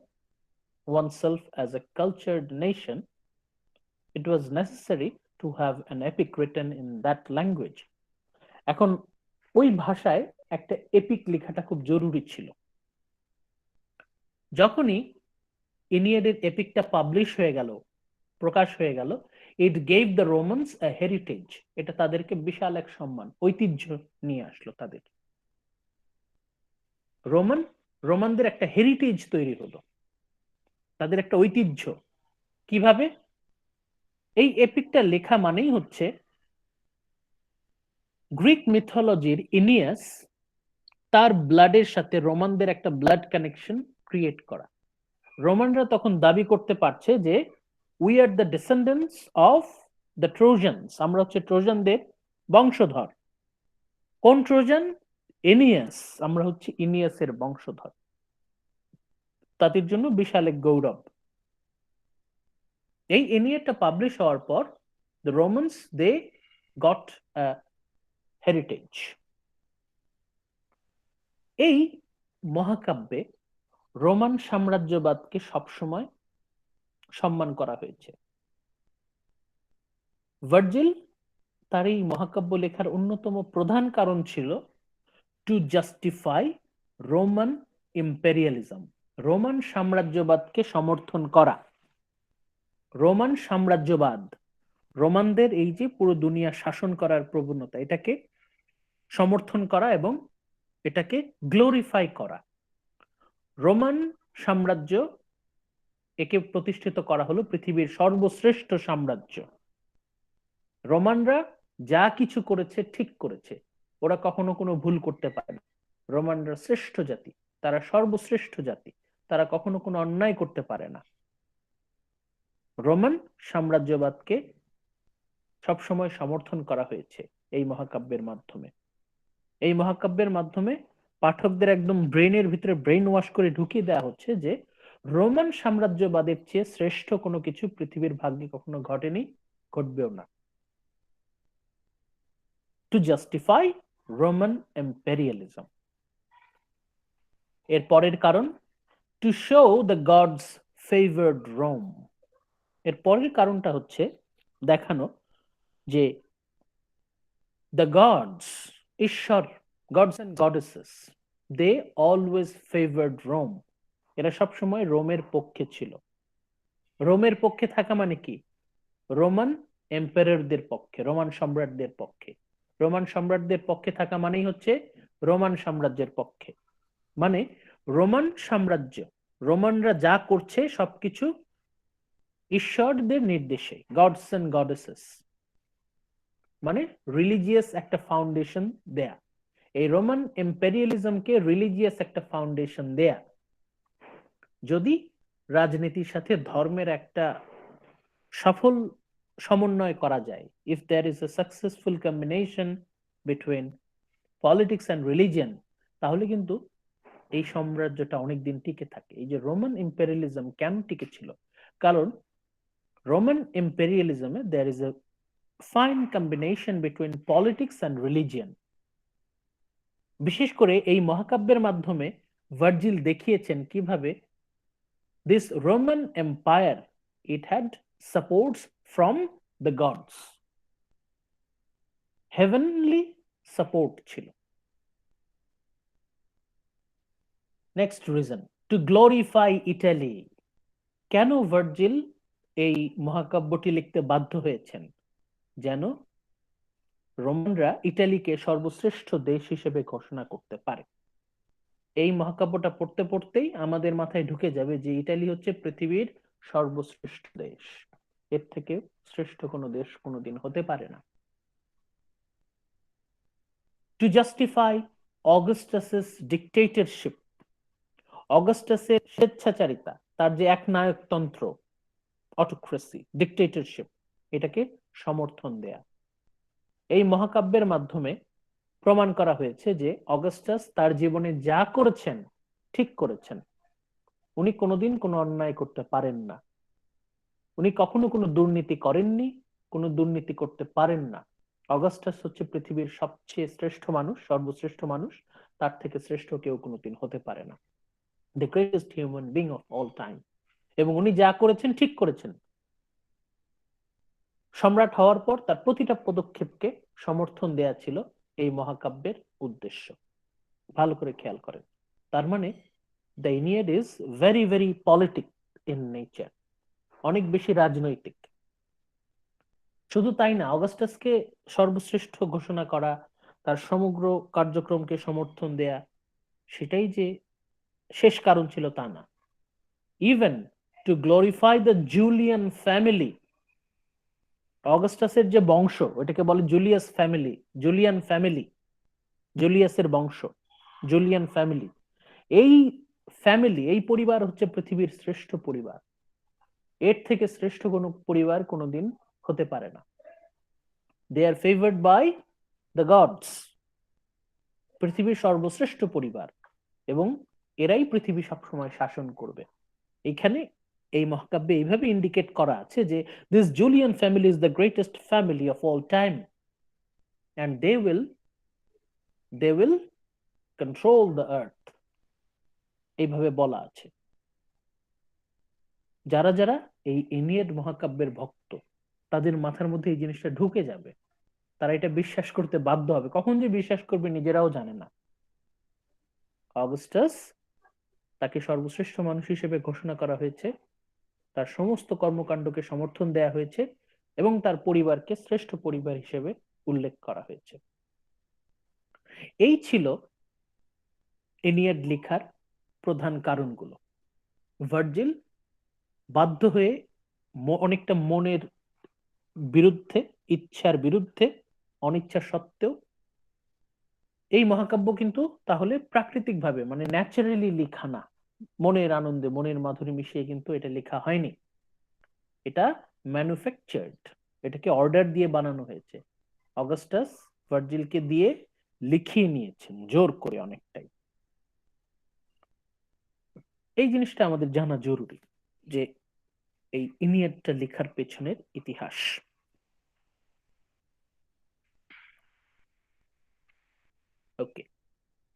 oneself as a cultured nation, it was necessary to have an epic written in that language. এখন ওই ভাষায় একটা এপিক লেখাটা খুব জরুরি ছিল। যখনই ইনিয়াডের এপিকটা পাবলিশ হয়ে গেল, প্রকাশ হয়ে গেল, it gave the Romans a heritage. এটা তাদেরকে বিশাল এক সম্মান, ঐতিহ্য নিয়ে আসলো তাদের। রোমানদের একটা হেরিটেজ তৈরি হলো, তাদের একটা ঐতিহ্য। কিভাবে? এই এপিকটা লেখা মানেই হচ্ছে গ্রিক মিথোলজির ইনিয়াস, তার ব্লাডের সাথে রোমানদের একটা ব্লাড কানেকশন ক্রিয়েট করা। রোমানরা তখন দাবি করতে পারছে যে we are the descendants of the Trojans, আমরা হচ্ছে ট্রোজানদের বংশধর। কোন ট্রোজান? এনিয়াস, আমরা হচ্ছে ইনিয়াসের বংশধর। তাদের জন্য বিশাল এক গৌরব। এই এনিয়াটা পাবলিশ হওয়ার পর the Romans they goat heritage. এই মহাকাব্যে রোমান সাম্রাজ্যবাদকে সবসময় সম্মান করা হয়েছে। ভার্জিল তার এই মহাকাব্য লেখার অন্যতম প্রধান কারণ ছিল to justify Roman imperialism, Roman সাম্রাজ্যবাদকে সমর্থন করা। রোমান সাম্রাজ্যবাদ, রোমানদের এই যে পুরো দুনিয়া শাসন করার প্রবণতা, এটাকে সমর্থন করা এবং এটাকে গ্লোরিফাই করা। রোমান সাম্রাজ্য, একে প্রতিষ্ঠিত করা হলো পৃথিবীর সর্বশ্রেষ্ঠ সাম্রাজ্য। রোমানরা যা কিছু করেছে ঠিক করেছে, ওরা কখনো কোনো ভুল করতে পারে না। রোমানরা শ্রেষ্ঠ জাতি, তারা সর্বশ্রেষ্ঠ জাতি, তারা কখনো কোনো অন্যায় করতে পারে না। রোমান সাম্রাজ্যবাদকে সবসময় সমর্থন করা হয়েছে এই মহাকাব্যের মাধ্যমে। এই মহাকাব্যের মাধ্যমে পাঠকদের একদম ব্রেনের ভিতরে ব্রেন ওয়াশ করে ঢুকিয়ে দেওয়া হচ্ছে যে রোমান সাম্রাজ্যবাদের চেয়ে শ্রেষ্ঠ কোনো কিছু পৃথিবীর ভাগ্যে কখনো ঘটেনি, ঘটবেও না। To justify Roman imperialism. এর পরের কারণ to show the gods favoured Rome. এর পরের কারণটা হচ্ছে দেখানো যে the gods, ঈশ্বর, gods and goddesses, they always favored Rome. এরা সবসময় রোমের পক্ষে ছিল। রোমের পক্ষে থাকা মানে কি? রোমান এম্পায়ারদের পক্ষে, রোমান সম্রাটদের পক্ষে। রোমান সম্রাটদের পক্ষে থাকা মানেই হচ্ছে রোমান সাম্রাজ্যের পক্ষে। মানে রোমান সাম্রাজ্য, রোমানরা যা করছে সবকিছু ঈশ্বরদের নির্দেশে, গডস এন্ড গডেসেস, মানে রিলিজিয়াস একটা ফাউন্ডেশন দেয়া। এই রোমান এম্পেরিয়ালিজমকে রিলিজিয়াস একটা ফাউন্ডেশন দেয়া। যদি রাজনীতির সাথে ধর্মের একটা সফল সমন্বয় করা যায়, if there is a successful combination between politics and religion, তাহলে কিন্তু এই সাম্রাজ্যটা অনেকদিন টিকে থাকে। এই যে রোমান ইম্পেরিয়ালিজম কেন টিকে ছিল? কারণ রোমান ইম্পেরিয়ালিজমে there is a fine combination between politics and religion. বিশেষ করে এই মহাকাব্যের মাধ্যমে ভার্জিল দেখিয়েছেন কিভাবে this Roman Empire, it had supports from the gods, heavenly support ছিল। Next reason, two glorify Italy. কেন ভার্জিল এই মহাকাব্যটি লিখতে বাধ্য হয়েছেন? যেন রোমানরা ইটালিকে সর্বশ্রেষ্ঠ দেশ হিসেবে ঘোষণা করতে পারে। এই মহাকাব্যটা পড়তে পড়তেই আমাদের মাথায় ঢুকে যাবে যে ইটালি হচ্ছে পৃথিবীর সর্বশ্রেষ্ঠ দেশ, এর থেকে শ্রেষ্ঠ কোনো দেশ কোনোদিন হতে পারে না। টু জাস্টিফাই অগাস্টাসের ডিক্টেটরশিপ, অগাস্টাসের স্বেচ্ছাচারিতা, তার যে একনায়কতন্ত্র, অটোক্রেসি, ডিক্টেটরশিপ, এটাকে সমর্থন দেয়া। এই মহাকাব্যের মাধ্যমে প্রমাণ করা হয়েছে যে অগাস্টাস তার জীবনে যা করেছেন ঠিক করেছেন। উনি কোনোদিন কোনো অন্যায় করতে পারেন না, উনি কখনো কোনো দুর্নীতি করেননি, কোনো দুর্নীতি করতে পারেন না। অগাস্টাস হচ্ছে পৃথিবীর সবচেয়ে শ্রেষ্ঠ মানুষ, সর্বশ্রেষ্ঠ মানুষ, তার থেকে শ্রেষ্ঠ কেউ কোনোদিন হতে পারে না। The greatest human being of all time. এবং উনি যা করেছেন ঠিক করেছেন। সম্রাট হওয়ার পর তার প্রতিটা পদক্ষেপকে সমর্থন দেয়া ছিল এই মহাকাব্যের উদ্দেশ্য। ভালো করে খেয়াল করেন। তার মানে the Aeneid is very very politic in nature, অনেক বেশি রাজনৈতিক। শুধু তাই না, অগাস্টাসকে সর্বশ্রেষ্ঠ ঘোষণা করা, তার সমগ্র কার্যক্রমকে সমর্থন দেয়া, সেটাই যে শেষ কারণ ছিল তা না। Even to glorify the Julian family, অগাস্টাসের যে বংশ, ওটাকে বলে জুলিয়াস ফ্যামিলি, জুলিয়ান ফ্যামিলি, জুলিয়াসের বংশ, জুলিয়ান ফ্যামিলি। এই ফ্যামিলি, এই পরিবার হচ্ছে পৃথিবীর শ্রেষ্ঠ পরিবার, এর থেকে শ্রেষ্ঠ কোনো পরিবার কোনোদিন হতে পারে না। দে আর ফেভার্ড বাই দ্য গডস, পৃথিবীর সর্বশ্রেষ্ঠ পরিবার, এবং এরাই পৃথিবী সবসময় শাসন করবে। এখানে এই মহাকাব্যে এইভাবে ইন্ডিকেট করা আছে যে this Julian family is the greatest family of all time and they will control the earth, এইভাবে বলা আছে। যারা যারা এই এনিয়েড মহাকাব্যের ভক্ত, তাদের মাথার মধ্যে এই জিনিসটা ঢুকে যাবে, তারা এটা বিশ্বাস করতে বাধ্য হবে। কখন যে বিশ্বাস করবে নিজেরাও জানে না। অগাস্টাস, তাকে সর্বশ্রেষ্ঠ মানুষ হিসেবে ঘোষণা করা হয়েছে, তার সমস্ত কর্মকাণ্ডকে সমর্থন দেয়া হয়েছে এবং তার পরিবারকে শ্রেষ্ঠ পরিবার হিসেবে উল্লেখ করা হয়েছে। এই ছিল এনিয়াড লেখার প্রধান কারণগুলো। ভার্জিল বাধ্য হয়ে অনেকটা মনের বিরুদ্ধে, ইচ্ছার বিরুদ্ধে, অনিচ্ছা সত্ত্বেও এই মহাকাব্য কিন্তু তাহলে প্রাকৃতিক ভাবে, মানে ন্যাচারালি লেখা না, মনের আনন্দে, মনের মাধুরী মিশিয়ে কিন্তু এটা লেখা হয়নি। এটা ম্যানুফ্যাকচার্ড, এটাকে অর্ডার দিয়ে বানানো হয়েছে। অগাস্টাস ভার্জিলকে দিয়ে লিখিয়ে নিয়েছেন জোর করে অনেকটাই। এই জিনিসটা আমাদের জানা জরুরি, যে এই ইনিয়াডটা লেখার পেছনের ইতিহাস। ওকে,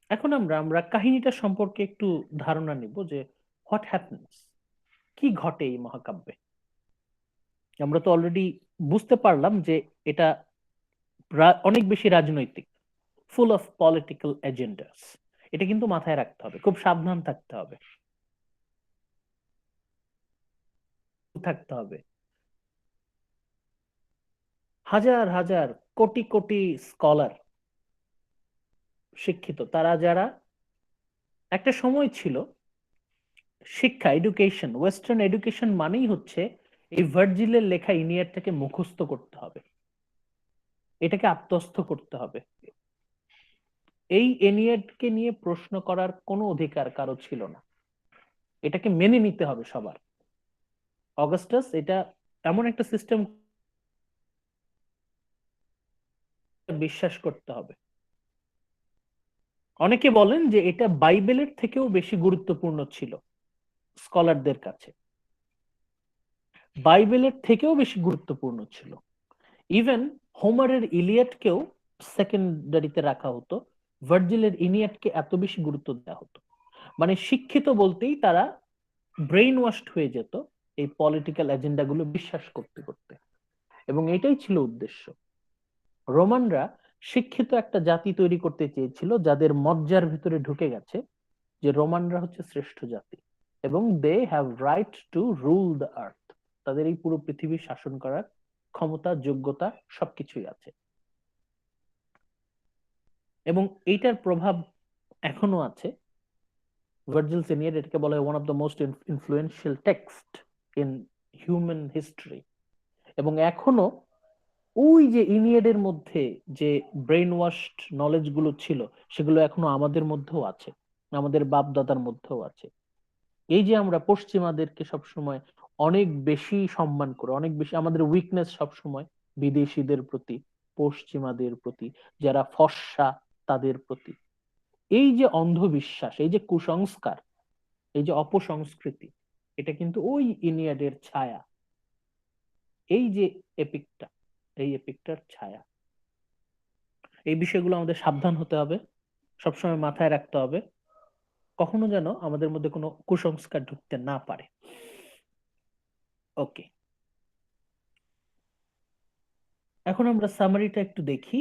এখন আমরা কাহিনীটা সম্পর্কে একটু ধারণা নিব, যে হোয়াট হ্যাপেন্স, কি ঘটে এই মহাকাব্যে। আমরা তো অলরেডি বুঝতে পারলাম যে এটা অনেক বেশি রাজনৈতিক, ফুল অফ পলিটিক্যাল এজেন্ডাস। এটা কিন্তু মাথায় রাখতে হবে, খুব সাবধান থাকতে হবে, থাকতে হবে। হাজার হাজার, কোটি কোটি স্কলার, শিক্ষিত, তারা যারা, একটা সময় ছিল শিক্ষা, এডুকেশন, ওয়েস্টার্ন এডুকেশন মানেই হচ্ছে এই ভার্জিলের লেখা ইনিয়াডটাকে মুখস্থ করতে হবে, এটাকে আত্মস্থ করতে হবে। এই এনিয়াডকে নিয়ে প্রশ্ন করার কোনো অধিকার কারো ছিল না, এটাকে মেনে নিতে হবে সবার। অগাস্টাস এটা এমন একটা সিস্টেম বিশ্বাস করতে হবে। অনেকে বলেন যে এটা বাইবেলের থেকেও বেশি গুরুত্বপূর্ণ ছিল স্কলারদের কাছে, বাইবেলের থেকেও বেশি গুরুত্বপূর্ণ ছিল। ইভেন হোমারের ইলিয়াডকেও সেকেন্ডারিতে রাখা হতো, ভার্জিলের ইনিয়াডকে এত বেশি গুরুত্ব দেওয়া হতো। মানে শিক্ষিত বলতেই তারা ব্রেইন ওয়াশড হয়ে যেত এই পলিটিক্যাল এজেন্ডাগুলো বিশ্বাস করতে করতে, এবং এটাই ছিল উদ্দেশ্য। রোমানরা শিক্ষিত একটা জাতি তৈরি করতে চেয়েছিল, যাদের মজ্জার ভিতরে ঢুকে গেছে যে রোমানরা হচ্ছে শ্রেষ্ঠ জাতি এবং they have right to rule the earth, তাদের এই পুরো পৃথিবী শাসন করার ক্ষমতা, যোগ্যতা সবকিছুই আছে। এবং এইটার প্রভাব এখনো আছে। ভার্জিলস এনিয়াড, এটাকে বলা হয় one of the most influential text in human history. এবং এখনো ওই যে ইনিয়াডের মধ্যে যে ব্রেইন ওয়াশড নলেজ গুলো ছিল, সেগুলো এখনো আমাদের মধ্যেও আছে, আমাদের বাপ দাদার মধ্যেও আছে। এই যে আমরা পশ্চিমাদেরকে সবসময় অনেক বেশি সম্মান করে, অনেক বেশি আমাদের উইকনেস সবসময় বিদেশিদের প্রতি, পশ্চিমাদের প্রতি, যারা ফর্সা তাদের প্রতি, এই যে অন্ধবিশ্বাস, এই যে কুসংস্কার, এই যে অপসংস্কৃতি, এটা কিন্তু ওই ইনিয়াডের ছায়া। এই যে এপিকটা, এই এপিকটার ছায়া। এই বিষয়গুলো আমাদের সাবধান হতে হবে, সবসময় মাথায় রাখতে হবে, কখনো যেন আমাদের মধ্যে কোনো কুসংস্কার ঢুকতে না পারে। ওকে, এখন আমরা সামারিটা একটু দেখি।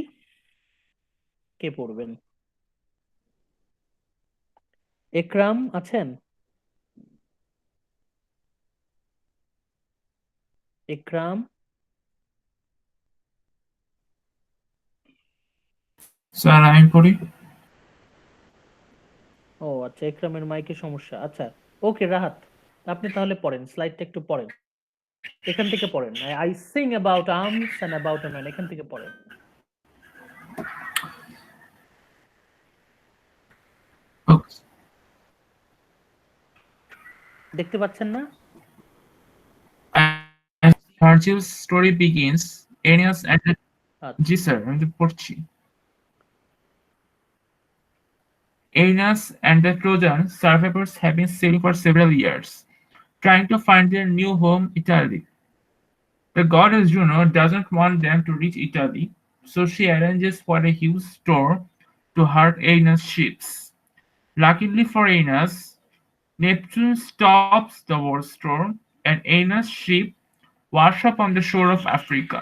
কে পড়বেন? একরাম আছেন? একরাম? স্যার আমি পড়ি। ও আচ্ছা, একরামের মাইকের সমস্যা। আচ্ছা, ওকে রাহাত, আপনি তাহলে পড়েন, স্লাইডটা একটু পড়েন, এখান থেকে পড়েন। I sing about arms and about a man, এখান থেকে পড়েন। দেখতে পাচ্ছেন না? As Virgil's story begins, Aeneas and the আচ্ছা, জি স্যার আমি তো পড়ছি। Aeneas and the Trojan survivors have been sailing for several years, trying to find their new home, Italy. The goddess Juno doesn't want them to reach Italy, so she arranges for a huge storm to hurt Aeneas' ships. Luckily for Aeneas, Neptune stops the war storm and Aeneas' ship wash up on the shore of Africa.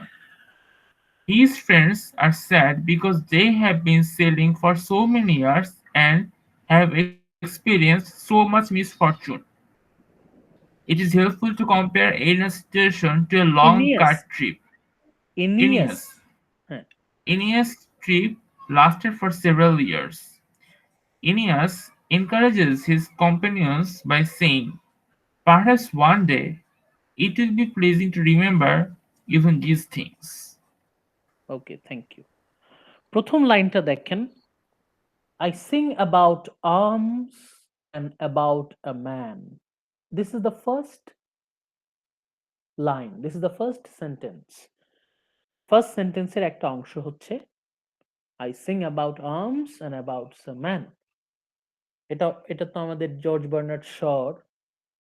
His friends are sad because they have been sailing for so many years and have experienced so much misfortune. It is helpful to compare Aeneas' situation to a long Aeneas, kite trip. Aeneas, Aeneas. হ্যাঁ, Aeneas' trip lasted for several years. Aeneas encourages his companions by saying, perhaps one day it will be pleasing to remember even these things. Okay, thank you. প্রথম লাইনটা দেখেন, I sing about arms and about a man. This is the first line, this is the first sentence. First সেন্টেন্সের একটা অংশ হচ্ছে I sing about arms and about a man. এটা এটা তো আমাদের জর্জ বার্নার্ড শর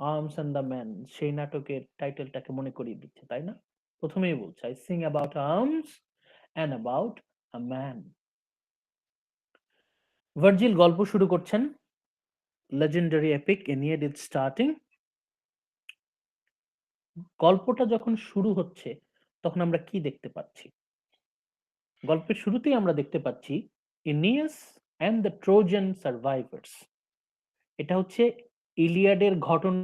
আর্মস অ্যান্ড দ্য ম্যান সেই নাটকের টাইটেলটাকে মনে করিয়ে দিচ্ছে, তাই না? প্রথমেই বলছে I sing about arms and about a man. Virgil গল্প শুরু করছেন, legendary epic Aeneid is starting. গল্পটা যখন শুরু হচ্ছে তখন আমরা কি দেখতে পাচ্ছি? গল্পের শুরুতেই আমরা দেখতে পাচ্ছি Aeneas and the Trojan survivors. এটা হচ্ছে ইলিয়াডের ঘটনা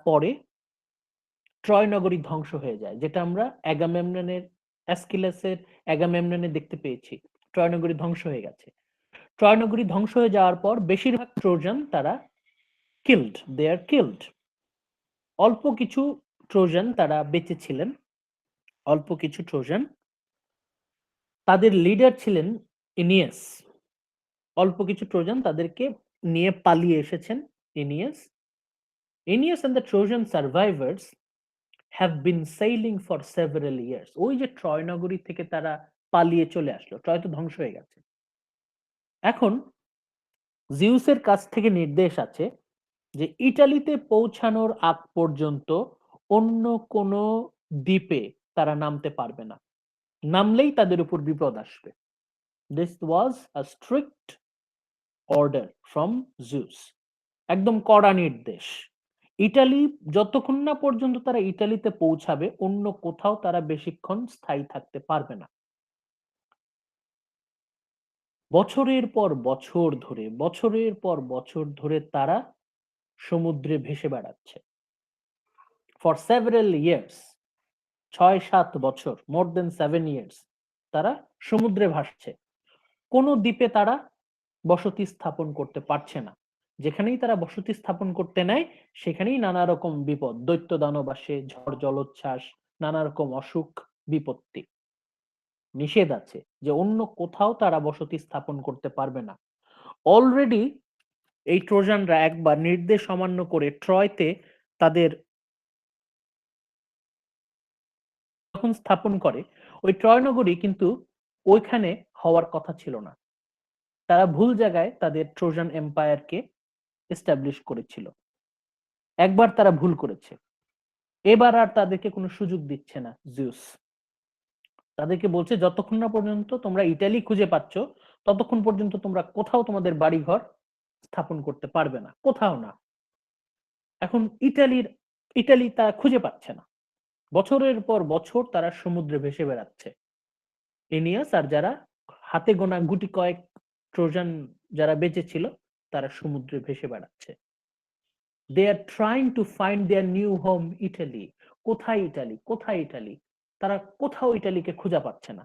পরে ট্রয় নগরী ধ্বংস হয়ে যায়, যেটা আমরা অ্যাগামেমননের অ্যাস্কিলাসের অ্যাগামেমননে দেখতে পেয়েছি। ট্রয় নগরী ধ্বংস হয়ে গেছে। ট্রয় নগরী ধ্বংস হয়ে যাওয়ার পর বেশিরভাগ ট্রোজান তারা কিল্ড, দে আর কিল্ড। অল্প কিছু ট্রোজান তারা বেঁচে ছিলেন, অল্প কিছু ট্রোজান, তাদের লিডার ছিলেন ইনিয়াস। অল্প কিছু ট্রোজান তাদেরকে নিয়ে পালিয়ে এসেছেন ইনিয়াস। Aeneas and the Trojan survivors have been sailing for several years. ওই যে ট্রয় নগরী থেকে তারা পালিয়ে চলে আসলো, ট্রয় তো ধ্বংস হয়ে গেছে। এখন জিউসের কাছ থেকে নির্দেশ আছে যে ইটালিতে পৌঁছানোর আগ পর্যন্ত অন্য কোনো দ্বীপে তারা নামতে পারবে না, নামলেই তাদের উপর বিপদ আসবে। This was a strict order from Zeus, একদম কড়া নির্দেশ। ইটালি যতক্ষণ না পর্যন্ত তারা ইটালিতে পৌঁছাবে অন্য কোথাও তারা বেশিক্ষণ স্থায়ী থাকতে পারবে না। বছরের পর বছর ধরে, বছরের পর বছর ধরে তারা সমুদ্রে ভেসে বেড়াচ্ছে। ফর সেভারাল ইয়ার্স, ৬-৭ বছর, মোর দেন 7 ইয়ার্স তারা সমুদ্রে ভাসছে। কোনো দ্বীপে তারা বসতি স্থাপন করতে পারছে না। যেখানেই তারা বসতি স্থাপন করতে নেয় সেখানেই নানা রকম বিপদ, দৈত্য দানব আসে, ঝড় জলোচ্ছ্বাস, নানা রকম অসুখ বিপত্তি। নিষেধ আছে যে অন্য কোথাও তারা বসতি স্থাপন করতে পারবে না। অলরেডি এই ট্রোজানরা একবার নির্দেশ অমান্য করে ট্রয়তে তাদের যখন স্থাপন করে, ওই ট্রয় নগরী কিন্তু ওইখানে হওয়ার কথা ছিল না। তারা ভুল জায়গায় তাদের ট্রোজান এম্পায়ারকে এস্টাবলিশ করেছিল। একবার তারা ভুল করেছে, এবার আর তাদেরকে কোনো সুযোগ দিচ্ছে না জিউস। তাদেরকে বলছে যতক্ষণ না পর্যন্ত তোমরা ইটালি খুঁজে পাচ্ছ ততক্ষণ পর্যন্ত তোমরা কোথাও তোমাদের বাড়িঘর স্থাপন করতে পারবে না, কোথাও না। এখন ইটালি তারা খুঁজে পাচ্ছে না, বছরের পর বছর তারা সমুদ্রে ভেসে বেড়াচ্ছে। এনিয়াস আর যারা হাতে গোনা গুটি কয়েক ট্রোজান যারা বেঁচে ছিল তারা সমুদ্রে ভেসে বেড়াচ্ছে। They are trying to find their new home Italy. কোথায় ইটালি, কোথায় ইটালি? তারা কোথাও ইটালিকে খুঁজে পাচ্ছে না,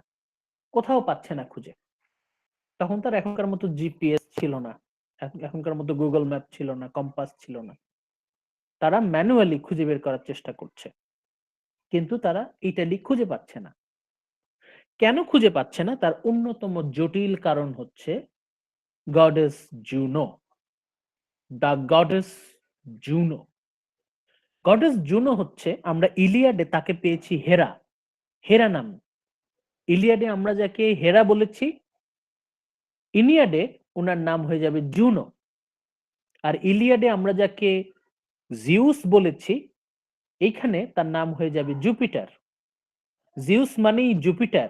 কোথাও পাচ্ছে না খুঁজে। তখন তার এখনকার মতো জিপিএস ছিল না, এখনকার মতো গুগল ম্যাপ ছিল না, কম্পাস ছিল না। তারা ম্যানুয়ালি খুঁজে বের করার চেষ্টা করছে, কিন্তু তারা ইটালি খুঁজে পাচ্ছে না। কেন খুঁজে পাচ্ছে না? তার অন্যতম জটিল কারণ হচ্ছে goddess Juno, the goddess Juno. Goddess Juno হচ্ছে, আমরা ইলিয়াডে তাকে পেয়েছি হেরা, হেরা নাম। ইলিয়াডে আমরা যাকে হেরা বলেছি, ইনিয়াডে ওনার নাম হয়ে যাবে জুনো। আর ইলিয়াডে আমরা যাকে জিউস বলেছি, এইখানে তার নাম হয়ে যাবে জুপিটার। জিউস মানেই জুপিটার,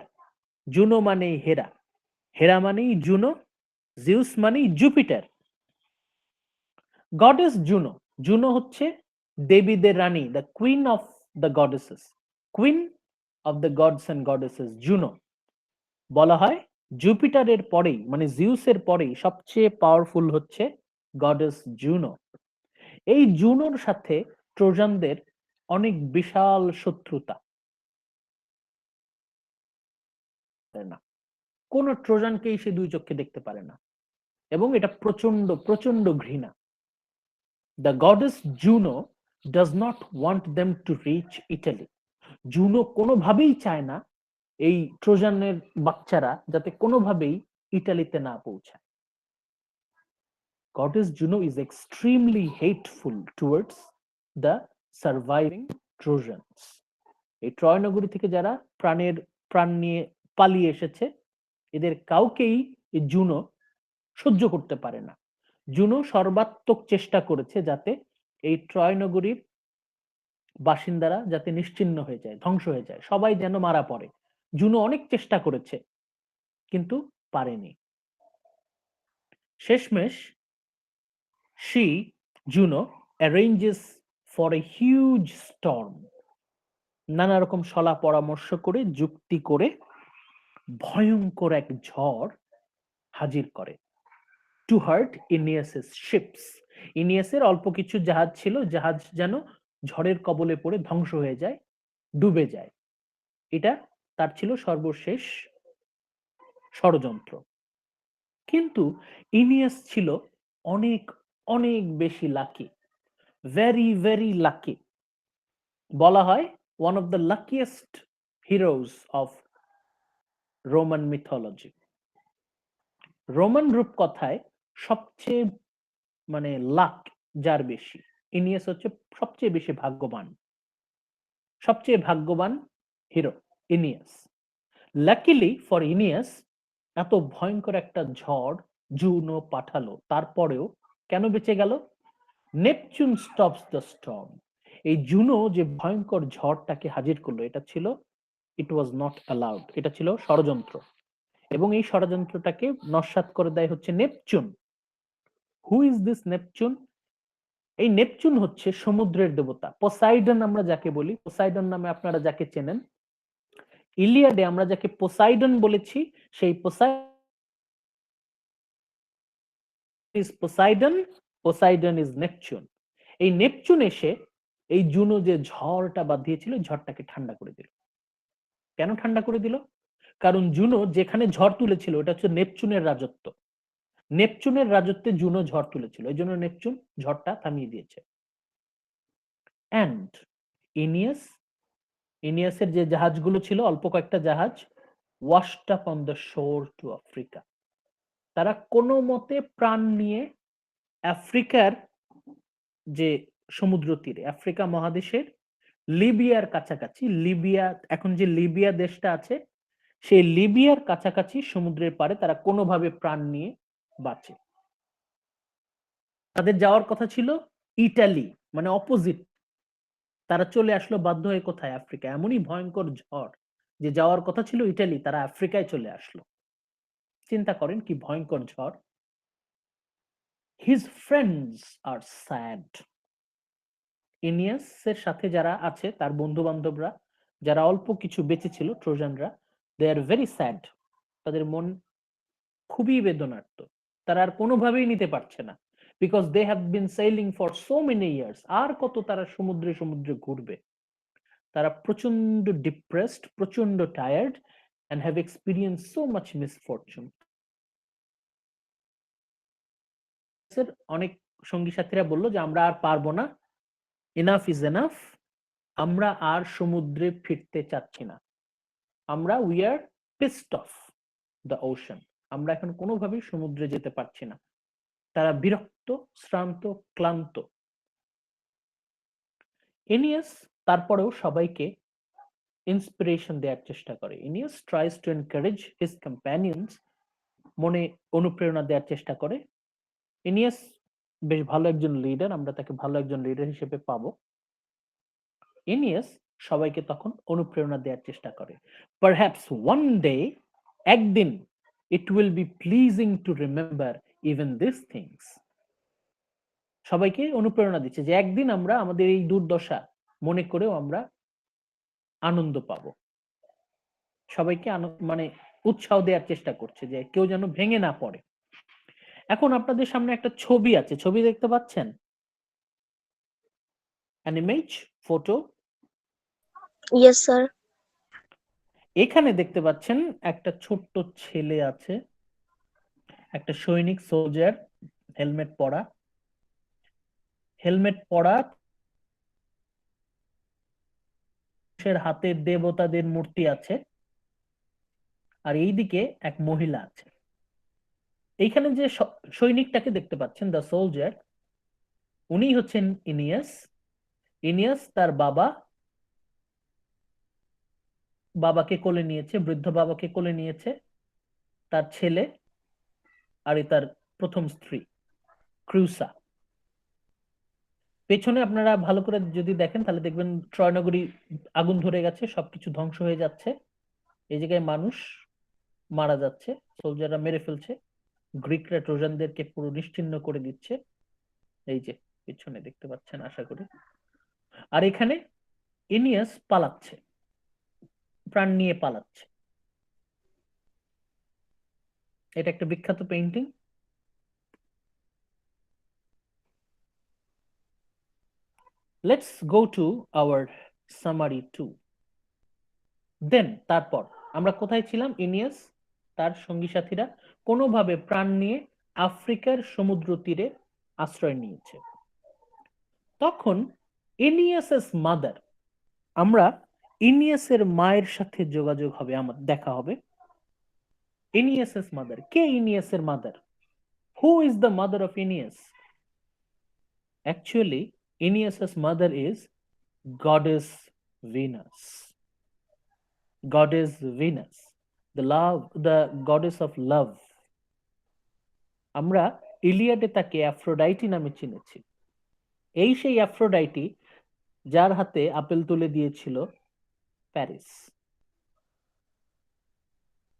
জুনো মানেই হেরা, হেরা মানেই জুনো, জিউস মানেই জুপিটার। গডেস জুনো জুনো হচ্ছে দেবীদের রানী, the queen of the goddesses, queen of the gods and goddesses Juno. বলা হয় জুপিটারের পরেই, মানে জিউসের পরেই সবচেয়ে পাওয়ারফুল হচ্ছে গডেস জুনো। এই জুনোর সাথে ট্রোজানদের অনেক বিশাল শত্রুতা, না কোন ট্রোজানকেই সে দুই চোখে দেখতে পারে না, এবং এটা প্রচন্ড প্রচন্ড ঘৃণা। The goddess Juno does not want them to reach Italy. Juno কোনোভাবেই চায় না এই ট্রোজানের বাচ্চারা যাতে কোনোভাবেই ইটালিতে না পৌঁছায়। Goddess Juno is extremely hateful towards the surviving Trojans. এই ট্রয় নগরী থেকে যারা প্রাণ নিয়ে পালিয়ে এসেছে, এদের কাউকেই জুনো সহ্য করতে পারে না। জুনো সর্বাত্মক চেষ্টা করেছে যাতে এই ট্রয় নগরীর বাসিন্দারা যাতে নিশ্চিহ্ন হয়ে যায়, ধ্বংস হয়ে যায়, সবাই যেন মারা পড়ে। জুনো অনেক চেষ্টা করেছে কিন্তু পারেনি। শেষমেশ she, Juno, arranges for a huge storm. নানা রকম সলা পরামর্শ করে, যুক্তি করে ভয়ঙ্কর এক ঝড় হাজির করে। টু হার্ট ইনিয়াসের শিপস। ইনিয়াসের অল্প কিছু জাহাজ ছিল, জাহাজ যেন ঝড়ের কবলে পড়ে ধ্বংস হয়ে যায়, ডুবে যায়। এটা তার ছিল সর্বশেষ ষড়যন্ত্র। কিন্তু ইনিয়াস ছিল অনেক অনেক বেশি লাকি, ভেরি ভেরি লাকি। বলা হয় one of the luckiest heroes of Roman mythology. রোমান রূপকথায় সবচেয়ে মানে লাক যার বেশি, ইনিয়াস হচ্ছে সবচেয়ে বেশি ভাগ্যবান, সবচেয়ে ভাগ্যবান হিরো ইনিয়াস। লাকিলি ফর ইনিয়াস এত ভয়ঙ্কর একটা ঝড় জুনো পাঠালো, তারপরেও কেন বেঁচে গেল? Neptune stops the storm. এই জুনো যে ভয়ঙ্কর ঝড়টাকে হাজির করলো, এটা ছিল ইট ওয়াজ নট অ্যালাউড, এটা ছিল ষড়যন্ত্র, এবং এই ষড়যন্ত্রটাকে নস্যাৎ করে দেয় হচ্ছে Neptune. Who is this Neptune? এই নেপচুন হচ্ছে সমুদ্রের দেবতা, পোসাইডন আমরা যাকে বলি, পোসাইডন নামে আপনারা যাকে চেনেন। ইলিয়াডে আমরা যাকে পোসাইডন বলেছি, সেই পোসাইডন, পোসাইডন ইজ নেপচুন। এই নেপচুন এসে এই জুনো যে ঝড়টা বাঁধিয়েছিল, ঝড়টাকে ঠান্ডা করে দিল। কেন ঠান্ডা করে দিল? কারণ জুনো যেখানে ঝড় তুলেছিল ওটা হচ্ছে নেপচুনের রাজত্ব, নেপচুনের রাজত্বে জুনো ঝড় তুলেছিল, এই জন্য নেপচুন ঝড়টা থামিয়ে দিয়েছে। অ্যান্ড ইনিয়াসের যে জাহাজগুলো ছিল, অল্প কয়েকটা জাহাজ, washed up on the shore to Africa. তারা কোনো মতে প্রাণ নিয়ে আফ্রিকার যে সমুদ্র তীরে, আফ্রিকা মহাদেশের লিবিয়ার কাছাকাছি, লিবিয়া এখন যে লিবিয়া দেশটা আছে, সেই লিবিয়ার কাছাকাছি সমুদ্রের পাড়ে তারা কোনোভাবে প্রাণ নিয়ে বাঁচে। তাদের যাওয়ার কথা ছিল ইটালি, মানে অপোজিট। তারা চলে আসলো বাধ্য হয়ে কোথায়? আফ্রিকা। এমনই ভয়ঙ্কর ঝড় যে যাওয়ার কথা ছিল ইটালি, তারা আফ্রিকায় চলে আসলো। চিন্তা করেন কি ভয়ঙ্কর ঝড়। হিজ ফ্রেন্ডস আর স্যাড। ইনিয়াসের সাথে যারা আছে, তার বন্ধু বান্ধবরা যারা অল্প কিছু বেঁচে ছিল, ট্রোজানরা, দে আর ভেরি স্যাড। তাদের মন খুবই বেদনার্ত, তারা আর কোনোভাবেই নিতে পারছে না, because they have been sailing for so many years. আর কত তারা সমুদ্রে সমুদ্রে ঘুরবে? তারা প্রচন্ড ডিপ্রেসড, প্রচন্ড tired, and have experienced so much misfortune. অনেক সঙ্গী সাথীরা বলল যে আমরা আর পারবো না, এনাফ ইজ এনাফ, আমরা আর সমুদ্রে ফিরতে চাচ্ছি না, আমরা we are pissed of the ocean, আমরা এখন কোনোভাবেই সমুদ্রে যেতে পারছি না। তারা বিরক্ত, শ্রান্ত, ক্লান্ত। এনিয়াস তারপরেও সবাইকে ইন্সপিরেশন দেওয়ার চেষ্টা করে। Aeneas tries to encourage his companions, মনে অনুপ্রেরণা দেওয়ার চেষ্টা করে। ইনিয়াস বেশ ভালো একজন লিডার, আমরা তাকে ভালো একজন লিডার হিসেবে পাবো। ইনিয়াস সবাইকে তখন অনুপ্রেরণা দেওয়ার চেষ্টা করে। পারহ্যাপস ওয়ান ডে, একদিন, it will be pleasing to remember even this things. সবাইকে অনুপ্রেরণা দিচ্ছে যে একদিন আমরা আমাদের এই দুর্দশা মনে করেও আমরা আনন্দ পাবো। সবাইকে মানে উৎসাহ দেওয়ার চেষ্টা করছে যে কেউ যেন ভেঙে না পড়ে। এখন আপনাদের সামনে একটা ছবি আছে, ছবি দেখতে পাচ্ছেন? An image, photo. Yes, sir. এখানে দেখতে পাচ্ছেন একটা ছোট্ট ছেলে আছে, একটা সৈনিক, সোলজার, হেলমেট পরা। হাতের দেবতাদের মূর্তি আছে, আর এইদিকে এক মহিলা আছে। এইখানে যে সৈনিকটাকে দেখতে পাচ্ছেন, দ্য সোলজার, উনি হচ্ছেন ইনিয়াস। ইনিয়াস তার বাবাকে কোলে নিয়েছে, বৃদ্ধ বাবাকে কোলে নিয়েছে, তার ছেলে আর তার প্রথম স্ত্রী ক্রুসা। পেছনে আপনারা ভালো করে যদি দেখেন তাহলে দেখবেন ট্রয়নগরী আগুন ধরে গেছে, সবকিছু ধ্বংস হয়ে যাচ্ছে। এই জায়গায় মানুষ মারা যাচ্ছে, সোলজাররা মেরে ফেলছে, গ্রিকরা ট্রোজানদেরকে পুরো নিশ্চিহ্ন করে দিচ্ছে। এই যে পেছনে দেখতে পাচ্ছেন আশা করি। আর এখানে ইনিয়াস পালাচ্ছে, প্রাণ নিয়ে পালাচ্ছে। এটা একটা বিখ্যাত painting. Let's go to our summary 2। দেন তারপর আমরা কোথায় ছিলাম? ইনিয়াস তার সঙ্গী সাথীরা কোনোভাবে প্রাণ নিয়ে আফ্রিকার সমুদ্র তীরে আশ্রয় নিয়েছে। তখন ইনিয়াসের মাদার, আমরা ইনিয়াসের মায়ের সাথে যোগাযোগ হবে, আমার দেখা হবে। ইনিয়াসের মাদার কে? ইনিয়াসের mother, who is the mother of Aeneas? Actually ইনিয়াসের mother is goddess Venus. Goddess Venus, the goddess of love. আমরা ইলিয়াডে তাকে অ্যাফ্রোডাইটি নামে চিনেছি। এই সেই অ্যাফ্রোডাইটি যার হাতে আপেল তুলে দিয়েছিল প্যারিস।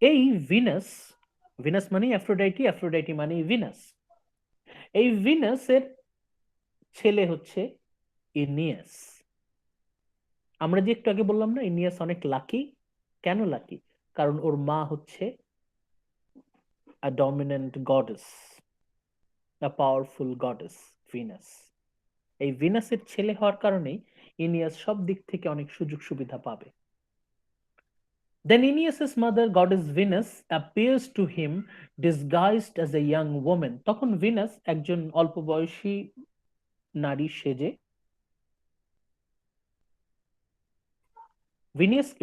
এই ভিনাস, ভিনাস মানে অ্যাফ্রোডাইটি, অ্যাফ্রোডাইটি মানে ভিনাস। এই ভিনাসের ছেলে হচ্ছে ইনিয়াস। আমরা যে একটু আগে বললাম না ইনিয়াস অনেক লাকি। কেন লাকি? কারণ ওর মা হচ্ছে a dominant goddess, a powerful goddess, Venus. এই ভিনাসের ছেলে হওয়ার কারণেই ইনিয়াস সব দিক থেকে অনেক সুযোগ সুবিধা পাবে। Then Aeneas's mother, goddess Venus, appears to him disguised as a young woman. তখন ভিনাস একজন অল্প বয়সী নারী সেজে।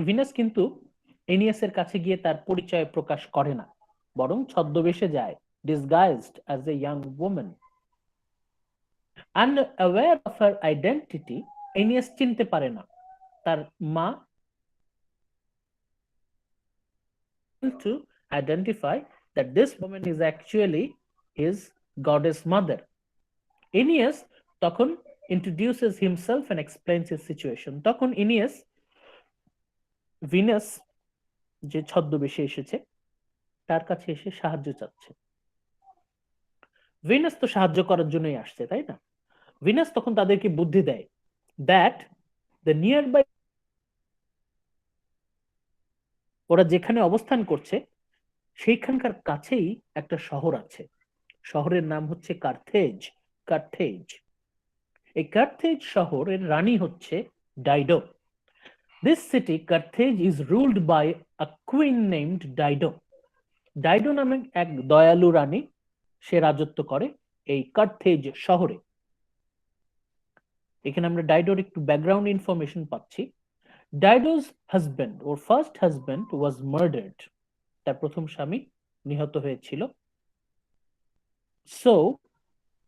ভিনাস কিন্তু এনিয়াসের কাছে গিয়ে তার পরিচয় প্রকাশ করে না, বরং ছদ্মবেশে যায়, disguised as a young woman. Unaware of her identity, এনিয়াস চিনতে পারে না তার মা, to identify that this woman is actually his goddess mother. Aeneas তখন introduces himself and explains his situation. তখন Aeneas ভিনাস যে ছদ্মবেশে এসেছে তার কাছে এসে সাহায্য চাচ্ছে। ভিনাস তো সাহায্য করার জন্যই আসছে, তাই না? ভিনাস তখন তাদেরকে বুদ্ধি দেয় that the nearby, ওরা যেখানে অবস্থান করছে সেইখানকার কাছেই একটা শহর আছে। শহরের নাম হচ্ছে কার্থেজ। কার্থেজ, এই কার্থেজ শহরের রানী হচ্ছে Dido. This city, Carthage, is ruled by a queen named Dido. Dido নামে এক দয়ালু রানী, সে রাজত্ব করে এই কার্থেজ শহরে। এখানে আমরা ডাইডোর একটু ব্যাকগ্রাউন্ড ইনফরমেশন পাচ্ছি। ডাইডো's husband, or first husband, was murdered. তার প্রথম স্বামী নিহত হয়েছিল। So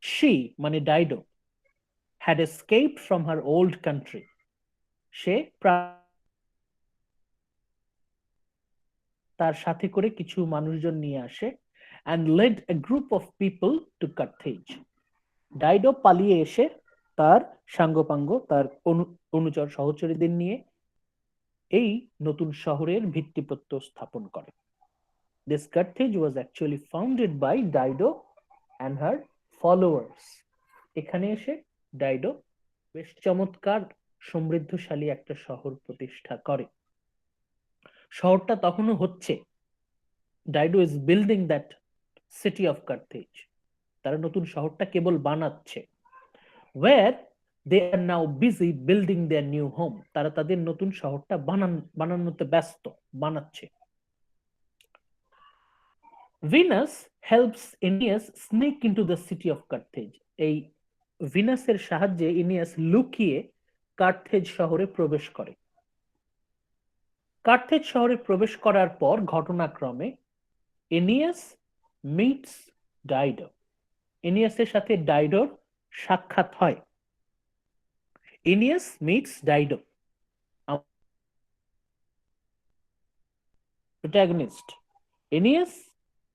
she, মানে Dido, had escaped from her old country. সে তার সাথে করে কিছু মানুষজন নিয়ে আসে and led a group of people to Carthage. Dido পালিয়ে এসে তার সাঙ্গপাঙ্গ, তার অনুচর সহচরীদের নিয়ে এই নতুন শহরের ভিত্তিপ্রস্তর স্থাপন করে। This Carthage was actually founded by Dido and her followers. এখানে এসে ডাইডো বেশ চমৎকার সমৃদ্ধশালী একটা শহর প্রতিষ্ঠা করে। শহরটা তখনও হচ্ছে, Dido is building that city of Carthage. তারা নতুন শহরটা কেবল বানাচ্ছে। Where they are now busy building their new home, তারা তাদের নতুন শহরটা বানানোতে ব্যস্ত, বানাচ্ছে। Venus helps Aeneas sneak into the city of Carthage. এই ভিনাসের সাহায্যে ইনিয়াস লুকিয়ে কার্থেজ শহরে প্রবেশ করে। কার্থেজ শহরে প্রবেশ করার পর ঘটনাক্রমে এনিয়াস মিটস ডাইডো। এনিয়াসের সাথে ডাইডোর সাক্ষাৎ হয়। এনিয়াস মিটস ডাইডো, প্রোটাগনিস্ট। এনিয়াস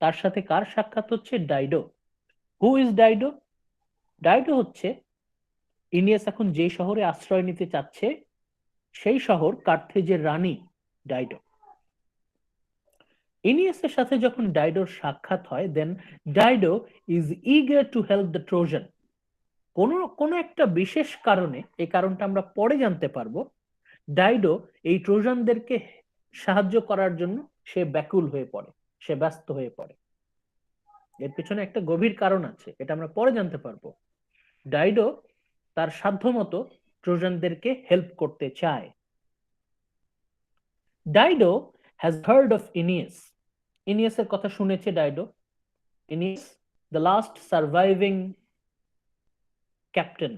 তার সাথে কার সাক্ষাৎ হচ্ছে? Dido. Who is Dido? Dido হচ্ছে ইনিয়াস এখন যে শহরে আশ্রয় নিতে চাচ্ছে সেই শহর কার্থেজের রানী ডাইডো। ইনিয়াসের সাথে যখন ডাইডোর সাক্ষাৎ হয়, then Dido is eager to help the Trojan. কোন একটা বিশেষ কারণে, এই কারণটা আমরা পরে জানতে পারবো, ডাইডো এই ট্রোজানদেরকে সাহায্য করার জন্য সে ব্যাকুল হয়ে পড়ে, সে ব্যস্ত হয়ে পড়ে। এর পিছনে একটা গভীর কারণ আছে, এটা আমরা পরে জানতে পারবো। ডাইডো তার সাধ্যমতো ট্রোজানদেরকে হেল্প করতে চায়। Dido has heard of Aeneas. ইনিয়াসের কথা শুনেছে Dido. Aeneas, the last surviving captain,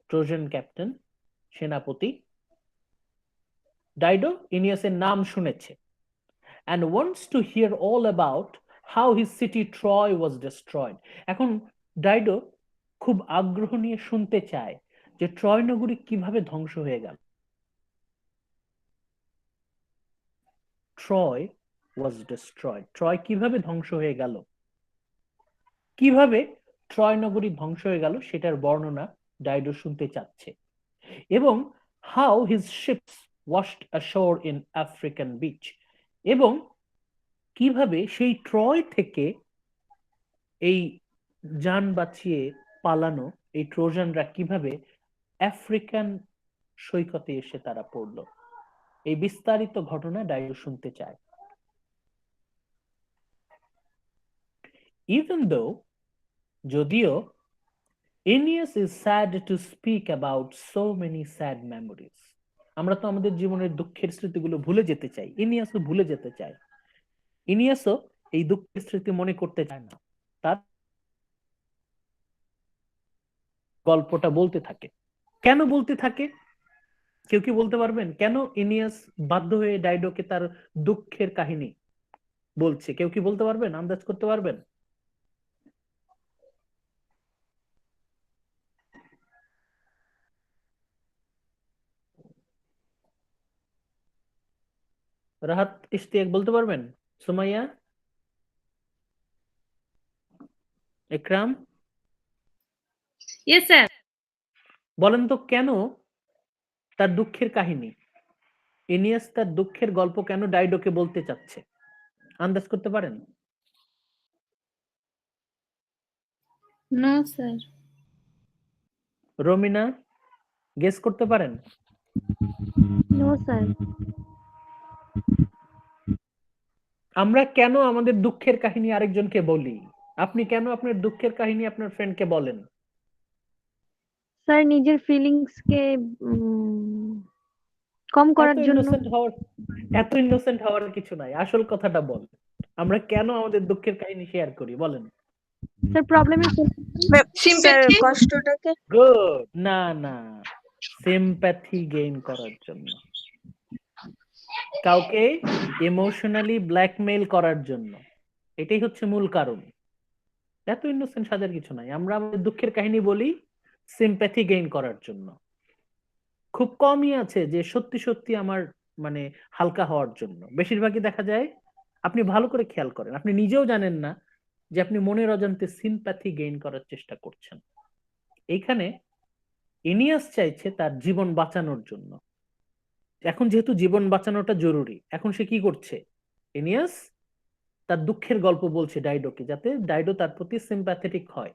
Trojan captain, সেনাপতি। ডাইডো ইনিয়াসের নাম শুনেছে and wants to hear all about how his city Troy was destroyed. এখন ডাইডো খুব আগ্রহ নিয়ে শুনতে চায় যে ট্রয় নগরী কিভাবে ধ্বংস হয়ে গেল। ট্রয় was destroyed, ট্রয় কিভাবে ধ্বংস হয়ে গেল, কিভাবে ট্রয় নগরী ধ্বংস হয়ে গেল সেটার বর্ণনা ডাইডো শুনতে চাচ্ছে। এবং how his ships washed ashore in African beach, এবং কিভাবে সেই ট্রয় থেকে এই জান বাঁচিয়ে পালানো এই ট্রোজানরা কিভাবে আফ্রিকান সৈকতে এসে তারা পড়ল। এই বিস্তারিত ঘটনা ডাইডো শুনতে চায়। Even though, যদিও, Aeneas is sad to speak about so many sad memories. আমরা তো আমাদের জীবনের দুঃখের স্মৃতিগুলো ভুলে যেতে চাই, ইনিয়াসও ভুলে যেতে চায়। ইনিয়াসও এই দুঃখের স্মৃতি মনে করতে চায় না, তার গল্পটা বলতে থাকে। কেন বলতে থাকে? কেউ কি বলতে পারবেন কেন ইনিয়াস বাধ্য হয়ে ডাইডোকে তার দুঃখের কাহিনী বলছে? কেউ কি বলতে পারবেন, আন্দাজ করতে পারবেন? রাহাত, ইশতিয়াক বলতে পারবেন? সুমাইয়া, একরাম? Yes sir. বলেন তো কেন তার দুঃখের কাহিনী, ইনিয়াস তার দুঃখের গল্প কেন ডাইডোকে বলতে চাচ্ছে? আন্দাজ করতে পারেন? না স্যার। রমিনা, গেস করতে পারেন? No sir. আমরা কেন আমাদের দুঃখের কাহিনী আরেকজনকে বলি? আপনি কেন আপনার দুঃখের কাহিনী আপনার ফ্রেন্ডকে বলেন? স্যার নিজের ফিলিংস কে কম করার জন্য। এত ইনোসেন্ট হওয়ার কিছু নাই, আসল কথাটা বল। আমরা কেন আমাদের দুঃখের কাহিনী শেয়ার করি বলেন? স্যার প্রবলেমে Sympathy? কষ্টটাকে গুড। না না, সিম্প্যাথি গেইন করার জন্য, কাউকে ইমোশনালি ব্ল্যাকমেইল করার জন্য। এটাই হচ্ছে মূল কারণ। এত ইনোসেন্ট সাজার কিছু নাই। আমরা আমাদের দুঃখের কাহিনী বলি সিম্প্যাথি গেইন করার জন্য। খুব কমই আছে যে সত্যি সত্যি আমার মানে হালকা হওয়ার জন্য। বেশিরভাগই দেখা যায়, আপনি ভালো করে খেয়াল করেন, আপনি নিজেও জানেন না যে আপনি মনের অজান্তে সিম্প্যাথি গেইন করার চেষ্টা করছেন। এইখানে ইনিয়াস চাইছে তার জীবন বাঁচানোর জন্য। এখন যেহেতু জীবন বাঁচানোটা জরুরি, এখন সে কি করছে? ইনিয়াস তার দুঃখের গল্প বলছে ডাইডোকে, যাতে ডাইডো তার প্রতি সিম্প্যাথেটিক হয়।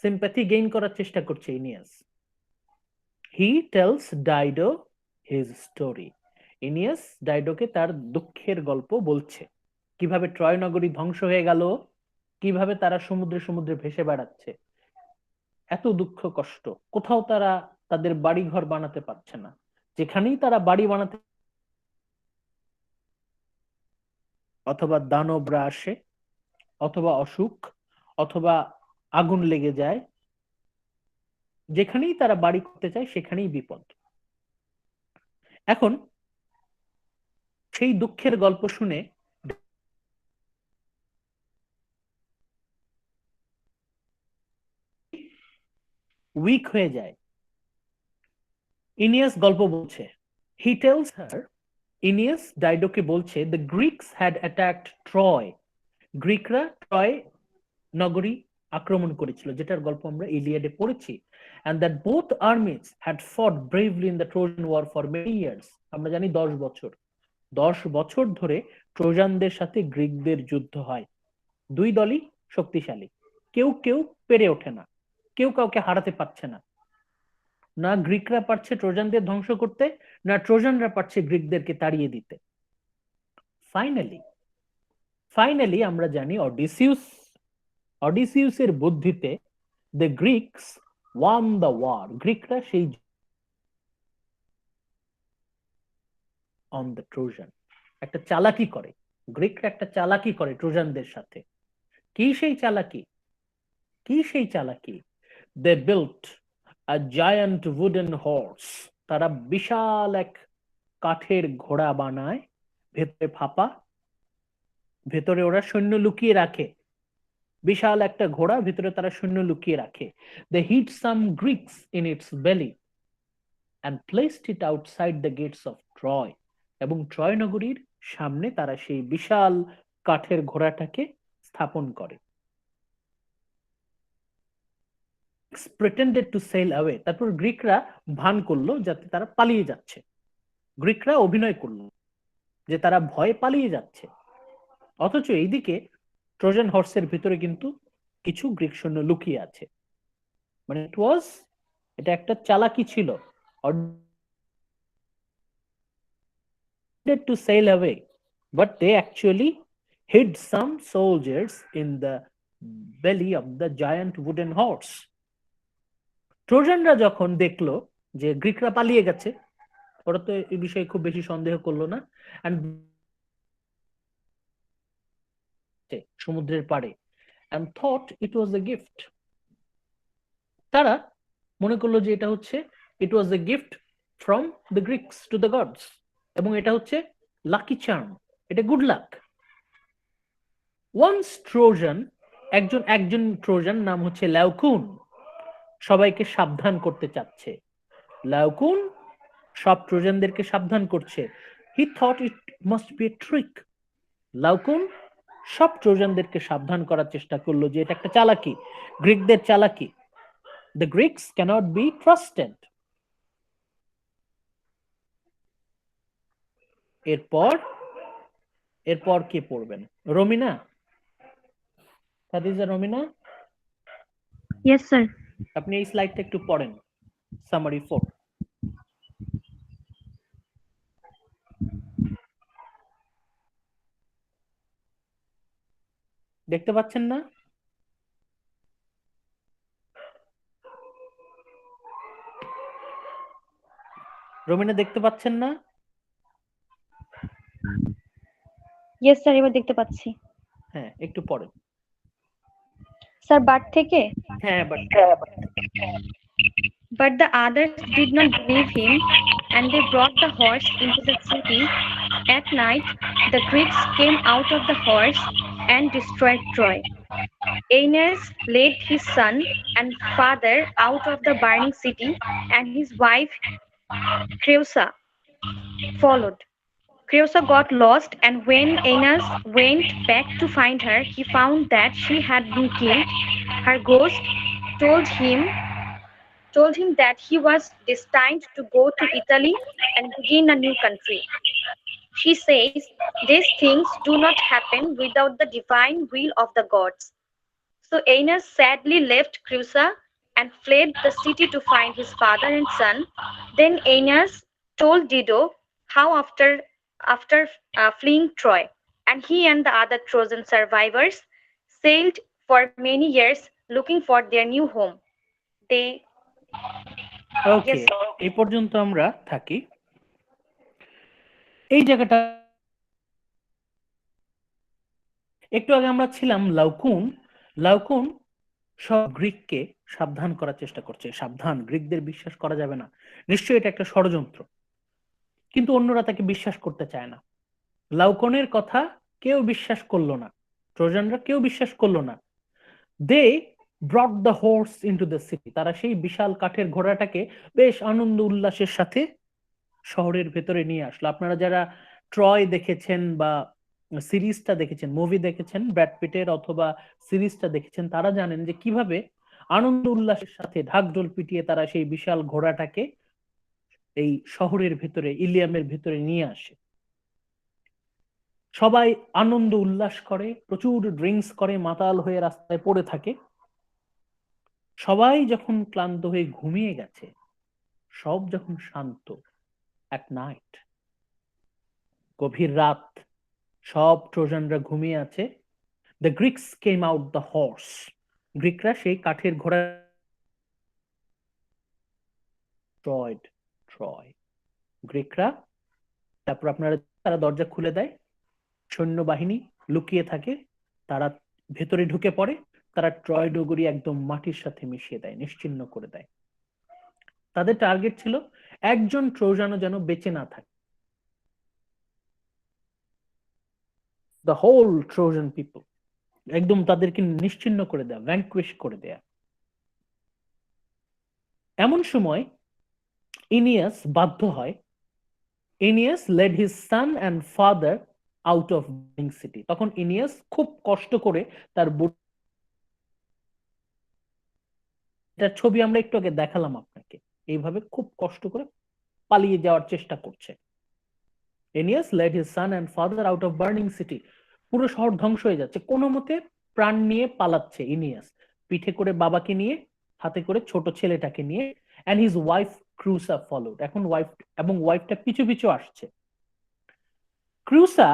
সিম্প্যাথি গেইন করার চেষ্টা করছে Aeneas. He tells Dido his story. Aeneas ডাইডোকে তার দুঃখের গল্প বলছে, কিভাবে ট্রয় নগরী ধ্বংস হয়ে গেল, কিভাবে তারা সমুদ্রে সমুদ্রে ভেসে বেড়াচ্ছে, এত দুঃখ কষ্ট, কোথাও তারা তাদের বাড়ি ঘর বানাতে পারছে না, যেখানেই তারা বাড়ি বানাতে অথবা দানবরা আসে, অথবা অসুখ, অথবা আগুন লেগে যায়, যেখানেই তারা বাড়ি করতে চায় সেখানেই বিপদ। এখন সেই দুঃখের গল্প শুনে উইক হয়ে যায়। ইনিয়াস গল্প বলছে, হি টেলস হার, ইনিয়াস ডাইডোকে বলছে, the Greeks had attacked Troy, গ্রিকরা ট্রয় নগরী আক্রমণ করেছিল, যেটার গল্প আমরা ইলিয়াডে পড়েছি, and that both armies had fought bravely in the Trojan War for many years। আমরা জানি 10 বছর, 10 বছর ধরে ট্রোজানদের সাথে গ্রিকদের যুদ্ধ হয়। দুই দলই শক্তিশালী, কেউ কেউ পেরে ওঠে না, কেউ কাউকে হারাতে পারছে না, না গ্রিকরা পারছে ট্রোজানদের ধ্বংস করতে, না ট্রোজানরা পারছে গ্রিকদেরকে তাড়িয়ে দিতে। ফাইনালি আমরা জানি অডিসিউসের বুদ্ধিতে দ্য গ্রিকস ওয়ান দ্য ওয়ার, গ্রিকরা সেই অন দ্য ট্রোজান একটা চালাকি করে, গ্রিকরা একটা চালাকি করে ট্রোজানদের সাথে। কি সেই চালাকি? দে বিল্ট আ জায়ান্ট উডেন হর্স, তারা বিশাল এক কাঠের ঘোড়া বানায়, ভেতরে ফাঁপা, ভেতরে ওরা সৈন্য লুকিয়ে রাখে, বিশাল একটা ঘোড়া, ভেতরে তারা সৈন্য লুকিয়ে রাখে। দে হিড সাম গ্রিকস ইন ইটস বেলি and placed it outside the gates of Troy, এবং ট্রয় নগরীর সামনে তারা সেই বিশাল কাঠের ঘোড়াটাকে স্থাপন করে। pretended to sail away, তারপর গ্রিকরা ভান করলো যাতে তারা পালিয়ে যাচ্ছে, গ্রিকরা অভিনয় করলো যে তারা ভয়ে পালিয়ে যাচ্ছে, অথচ এইদিকে ট্রোজান হর্সের ভিতরে কিন্তু কিছু গ্রিক সৈন্য লুকিয়ে আছে। মানে এটা একটা চালাকি ছিল, to sail away, but they actually hid some soldiers in the belly of the giant wooden horse. ট্রোজানরা যখন দেখলো যে গ্রিকরা পালিয়ে গেছে, ওরা তো এই বিষয়ে খুব বেশি সন্দেহ করলো না, and সমুদ্রের পাড়ে, and thought it was a gift, তারা মনে করলো যে এটা হচ্ছে it was a gift from the Greeks to the gods, এবং এটা হচ্ছে লাকি চার্ম, এটা গুড লাক। ওয়ান্স ট্রোজান, একজন ট্রোজান নাম হচ্ছে লেউকুন, সবাইকে সাবধান করতে চাচ্ছে। লেউকুন সব ট্রোজানদেরকে সাবধান করছে। He thought it must be a trick. Laocoon সব ট্রোজানদেরকে সাবধান করার চেষ্টা করলো যে এটা একটা চালাকি, গ্রিকদের চালাকি। The Greeks cannot be trusted. এরপর কে পড়বেন? রমিনা? খাদিজা, রমিনা? Yes, sir. আপনি এই স্লাইডটা একটু পড়েন, সামারি 4। দেখতে পাচ্ছেন না? রমিনা দেখতে পাচ্ছেন না? Yes, sir, এবার দেখতে পাচ্ছি। হ্যাঁ, একটু পড়েন। স্যার বাট থেকে? হ্যাঁ, But the others did not believe him, and they brought the horse into the city. At night, the Greeks came out of the horse and destroyed Troy. Aeneas led his son and father out of the burning city, and his wife Creusa followed. Creusa got lost, and when Aeneas went back to find her, he found that she had been killed. Her ghost told him that he was destined to go to Italy and begin a new country. She says these things do not happen without the divine will of the gods. So Aeneas sadly left Creusa and fled the city to find his father and son. Then Aeneas told Dido how after fleeing Troy, and he and the other Trojan survivors sailed for many years looking for their new home. They okay, yes, এই পর্যন্ত আমরা থাকি। এই জায়গাটা একটু আগে আমরা ছিলাম লাউকুন। লাউকুন সব গ্রিককে সাবধান করার চেষ্টা করছে, সাবধান, গ্রিকদের বিশ্বাস করা যাবে না, নিশ্চয়ই এটা একটা ষড়যন্ত্র। কিন্তু অন্যরা তাকে বিশ্বাস করতে চায় না। লাউকনের কথা কেউ বিশ্বাস করলো না, ট্রোজানরা কেউ বিশ্বাস করলো না। They brought the horse into the city, তারা সেই বিশাল কাঠের ঘোড়াটাকে বেশ আনন্দ উল্লাসের সাথে শহরের ভেতরে নিয়ে আসলো। আপনারা যারা ট্রয় দেখেছেন বা সিরিজটা দেখেছেন, মুভি দেখেছেন ব্র্যাড পিটের, অথবা সিরিজটা দেখেছেন, তারা জানেন যে কিভাবে আনন্দ উল্লাসের সাথে ঢাকঢোল পিটিয়ে তারা সেই বিশাল ঘোড়াটাকে এই শহরের ভেতরে, ইলিয়ামের ভেতরে নিয়ে আসে। সবাই আনন্দ উল্লাস করে, প্রচুর ড্রিঙ্কস করে, মাতাল হয়ে রাস্তায় পড়ে থাকে। সবাই যখন ক্লান্ত হয়ে ঘুমিয়ে গেছে, সব যখন শান্ত, অ্যাট নাইট, গভীর রাত, সব ট্রোজানরা ঘুমিয়ে আছে, the Greeks came out the horse, গ্রিকরা সেই কাঠের ঘোড়া ট্রয়েড, ট্রয়, গ্রিকরা, তারপর আপনারা, তারা দরজা খুলে দেয়, সৈন্যবাহিনী লুকিয়ে থাকে, তারা ভেতরে ঢুকে পড়ে, তারা ট্রয় নগরী একদম মাটির সাথে মিশিয়ে দেয়, নিশ্চিহ্ন করে দেয়। তাদের টার্গেট ছিল একজন ট্রোজানও যেন বেঁচে না থাকে, দ্য হোল ট্রোজান পিপল, একদম তাদেরকে নিশ্চিহ্ন করে দেয়া, ভ্যাঙ্কুইশ করে দেয়া। এমন সময় ইনিয়াস বাধ্য হয়, Aeneas led his son and father out of burning city. তখন ইনিয়াস খুব কষ্ট করে তার, এটার ছবি আমরা একটু আগে দেখালাম আপনাকে, এইভাবে খুব কষ্ট করে পালিয়ে যাওয়ার চেষ্টা করছে। Aeneas led his son and father out of burning city, পুরো শহর ধ্বংস হয়ে যাচ্ছে, কোনো মতে প্রাণ নিয়ে পালাচ্ছে ইনিয়াস, পিঠে করে বাবাকে নিয়ে, হাতে করে ছোট ছেলেটাকে নিয়ে, অ্যান্ড হিজ ওয়াইফ ক্রুসা ফলোড। এখন ওয়াইফ এবং ওয়াইফটা পিছু পিছু আসছে। ক্রুসা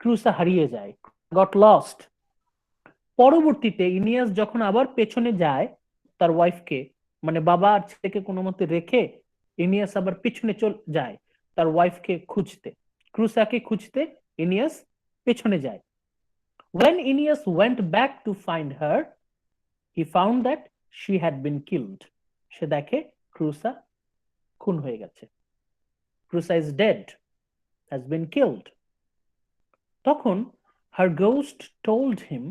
ক্রুসা হারিয়ে যায়, গট লস্ট। পরবর্তীতে ইনিয়াস যখন আবার পেছনে যায় তার ওয়াইফকে, মানে বাবা আর ছেলেকে কোনো মতে রেখে ইনিয়াস আবার পিছনে যায় তার ওয়াইফকে খুঁজতে, ক্রুসাকে খুঁজতে ইনিয়াস পেছনে যায়। When Aeneas went back to find her, he found that she had been killed. সে দেখে ক্রুসা খুন হয়ে গেছে, ক্রুসা is dead, has been killed. তখন her ghost told him,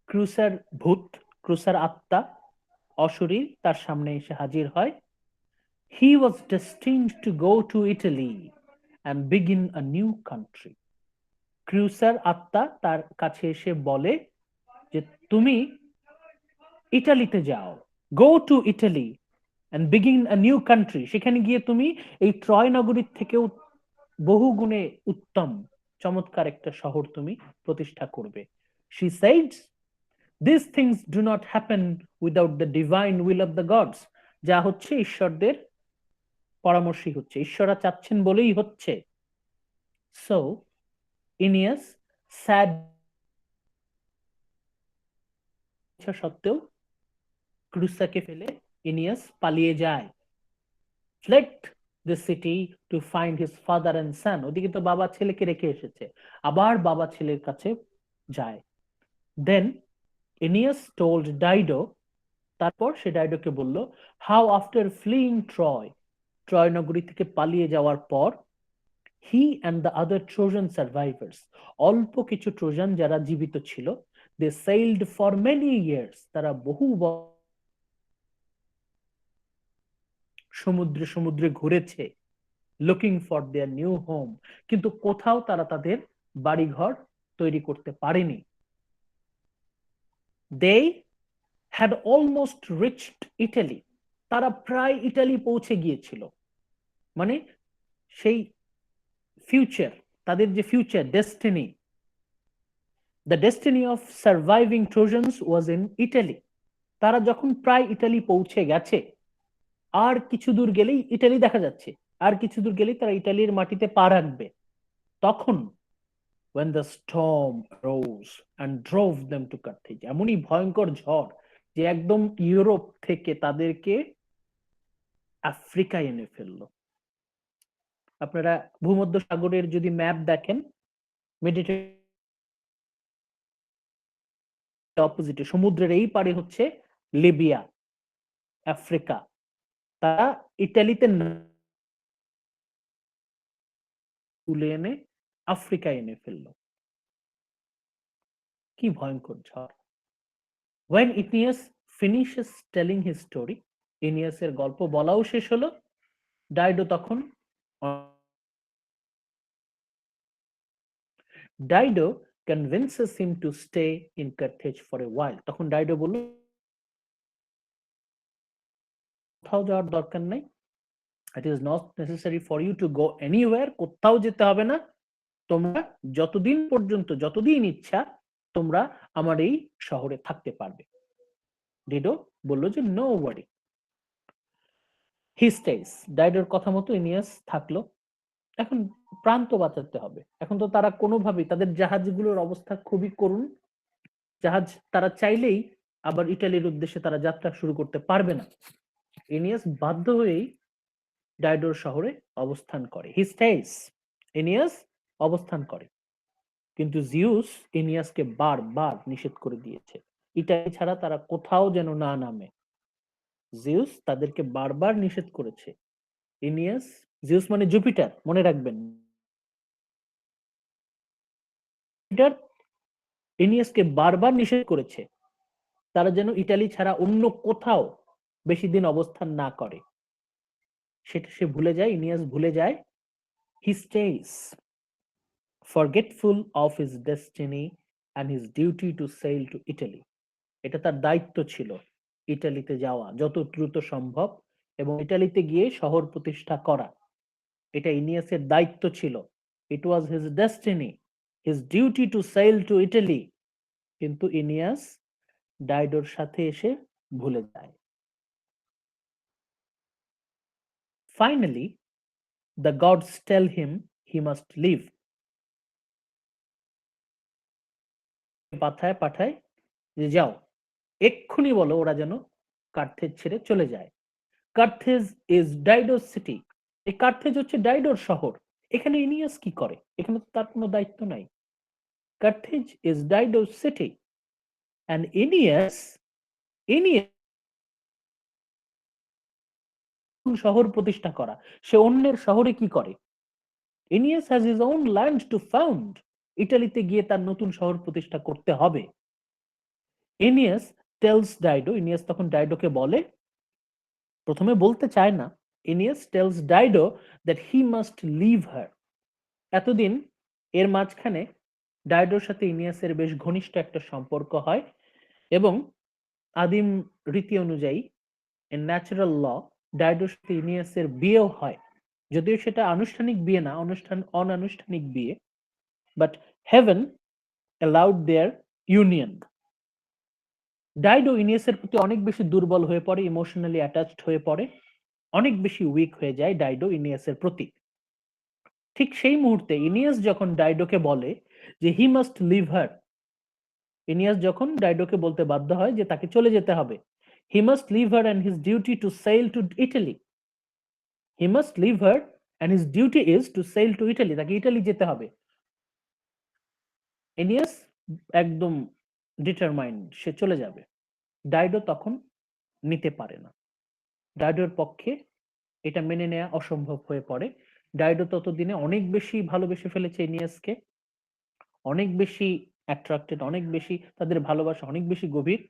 ক্রুসার ভূত, ক্রুসার আত্মা, অশরীর তার সামনে এসে হাজির হয়, he was destined to go to Italy and begin a new country. ক্রুসার আত্মা তার কাছে এসে বলে যে তুমি ইটালিতে যাও, go to Italy and begin a new country, সেখানে গিয়ে তুমি এই ট্রয় নগরীর থেকেও বহু গুণে উত্তম, চমৎকার একটা শহর তুমি প্রতিষ্ঠা করবে। She said, these things do not happen without the divine will of the gods, যা হচ্ছে ঈশ্বরদের পরামর্শই হচ্ছে, ঈশ্বররা চাচ্ছেন বলেই হচ্ছে। So Aeneas sad সত্ত্বেও ক্রুসাকে ফেলে Aeneas পালিয়ে যায়, fled the city to find his father and son. ওদিকে তো বাবা ছেলেকে রেখে এসেছে, আবার বাবা ছেলের কাছে যায়। Then Aeneas told Dido, তারপর সে ডাইডোকে বলল, how after fleeing Troy, Troy নগরী থেকে পালিয়ে যাওয়ার পর, he and the other Trojan survivors, অল্প কিছু ট্রোজান যারা জীবিত ছিল, they sailed for many years, তারা বহু সমুদ্রে সমুদ্রে ঘুরেছে, looking for their new home, কিন্তু কোথাও তারা তাদের বাড়িঘর তৈরি করতে পারেনি। they had almost reached Italy, তারা প্রায় ইটালি পৌঁছে গিয়েছিল, মানে সেই ফিউচার, তাদের যে future destiny, the destiny of surviving Trojans was in Italy. তারা যখন প্রায় ইটালি পৌঁছে গেছে, আর কিছু দূর গেলেই ইটালি দেখা যাচ্ছে, আর কিছু দূর গেলেই তারা ইটালির মাটিতে পা রাখবে, তখন when the storm rose and drove them to Carthage, এমনই ভয়ঙ্কর ঝড় যে একদম ইউরোপ থেকে তাদেরকে আফ্রিকায় এনে ফেললো। আপনারা ভূমধ্য সাগরের যদি ম্যাপ দেখেন, মেডিটেরিয়ান অপোজিটে সমুদ্রের এই পারে হচ্ছে লিবিয়া, আফ্রিকা। তারা ইটালিতে তুলে এনে আফ্রিকায় এনে ফেললো। কি ভয়ঙ্কর ঝড়! When Aeneas finishes telling his story, এনিয়াসের গল্প বলাও শেষ হলো, ডাইডো তখন Dido convinces him to stay in Carthage for a while. তখন ডাইডো বলল, কোথাও যাওয়ার দরকার নাই, it is not necessary for you to go anywhere, কোথাও যেতে হবে না, তোমরা যতদিন পর্যন্ত, যতদিন ইচ্ছা তোমরা আমার এই শহরে থাকতে পারবে। ডিডো বলল যে নো ওয়ারি, হি স্টেজ। ডাইডোর কথা মতো এনিয়াস থাকলো। এখন প্রাণ তো বাঁচাতে হবে, এখন তো তারা কোনোভাবেই, তাদের জাহাজগুলোর অবস্থা খুবই করুণ, জাহাজ তারা চাইলেই আবার ইটালির উদ্দেশ্যে তারা যাত্রা শুরু করতে পারবে না। এনিয়াস বাধ্য হয়েই ডাইডোর শহরে অবস্থান করে, হি স্টেজ, এনিয়াস অবস্থান করে। কিন্তু জিউস এনিয়াসকে বারবার নিষেধ করে দিয়েছে, ইটালি ছাড়া তারা কোথাও যেন না নামে। জিউস তাদেরকে বারবার নিষেধ করেছে। এনিয়াস, জিউস মানে জুপিটার, মনে রাখবেন, জুপিটার এনিয়াসকে বারবার নিষেধ করেছে তারা যেন ইটালি ছাড়া অন্য কোথাও বেশি দিন অবস্থান না করে। সেটা সে ভুলে যায়, এনিয়াস ভুলে যায়। He stays forgetful of his destiny and his duty to sail to Italy. এটা তার দায়িত্ব ছিল ইটালিতে যাওয়া যত দ্রুত সম্ভব এবং ইটালিতে গিয়ে শহর প্রতিষ্ঠা করা। এটা ইনিয়াসের দায়িত্ব ছিল। It was his destiny, his duty to sail to Italy. কিন্তু ইনিয়াস ডাইডোর সাথে এসে ভুলে যায়। Finally, the gods tell him he must leave. পাঠায় যে যাও, এক্ষুনি বলো ওরা যেন কার্থেজ ছেড়ে চলে যায়। কার্থেজ ইজ ডাইডোর সিটি। এই কার্থেজ হচ্ছে ডাইডোর শহর। এখানে ইনিয়াস কি করে? এখানে তো তার কোনো দায়িত্ব নাই। কার্থেজ ইজ ডাইডোর সিটি এন্ড ইনিয়াস শহর প্রতিষ্ঠা করা, সে অন্যের শহরে কি করে? Aeneas has his own land to found. ইটালিতে গিয়ে তার নতুন শহর প্রতিষ্ঠা করতে হবে। এনিয়াস টেলস ডাইডো, এনিয়াস তখন ডাইডোকে বলে, প্রথমে বলতে চায় না, Aeneas tells Dido that he must leave her. এতদিন এর মাঝখানে ডাইডোর সাথে ইনিয়াসের বেশ ঘনিষ্ঠ একটা সম্পর্ক হয় এবং আদিম রীতি অনুযায়ী ন্যাচারাল ল ডাইডোর সাথে ইনিয়াসের বিয়েও হয়, যদিও সেটা আনুষ্ঠানিক বিয়ে না, অনানুষ্ঠানিক বিয়ে, but heaven allowed their union. Dido ইনিয়াসের প্রতি অনেক বেশি দুর্বল হয়ে পড়ে, ইমোশনালি অ্যাটাচড হয়ে পড়ে, অনেক বেশি উইক হয়ে যায় ডাইডো ইনিয়াসের প্রতি। ঠিক সেই মুহূর্তে ইনিয়াস যখন ডাইডোকে বলে যে হি মাস্ট লিভ হার, ইনিয়াস যখন ডাইডোকে বলতে বাধ্য হয় যে তাকে চলে যেতে হবে, he must leave her and his duty to sail to Italy, he must leave her and his duty is to sail to Italy, তাকে ইটালি যেতে হবে। এনিয়াস একদম ডিটারমাইন্ড, সে চলে যাবে। ডাইডো তখন নিতে পারে না, ডাইডোর পক্ষে এটা মেনে নেওয়া অসম্ভব হয়ে পড়ে। ডাইডো ততদিনে অনেক বেশি ভালোবেসে ফেলেছে এনিয়াসকে, অনেক বেশি অ্যাট্রাক্টেড, অনেক বেশি, তাদের ভালোবাসা অনেক বেশি গভীর।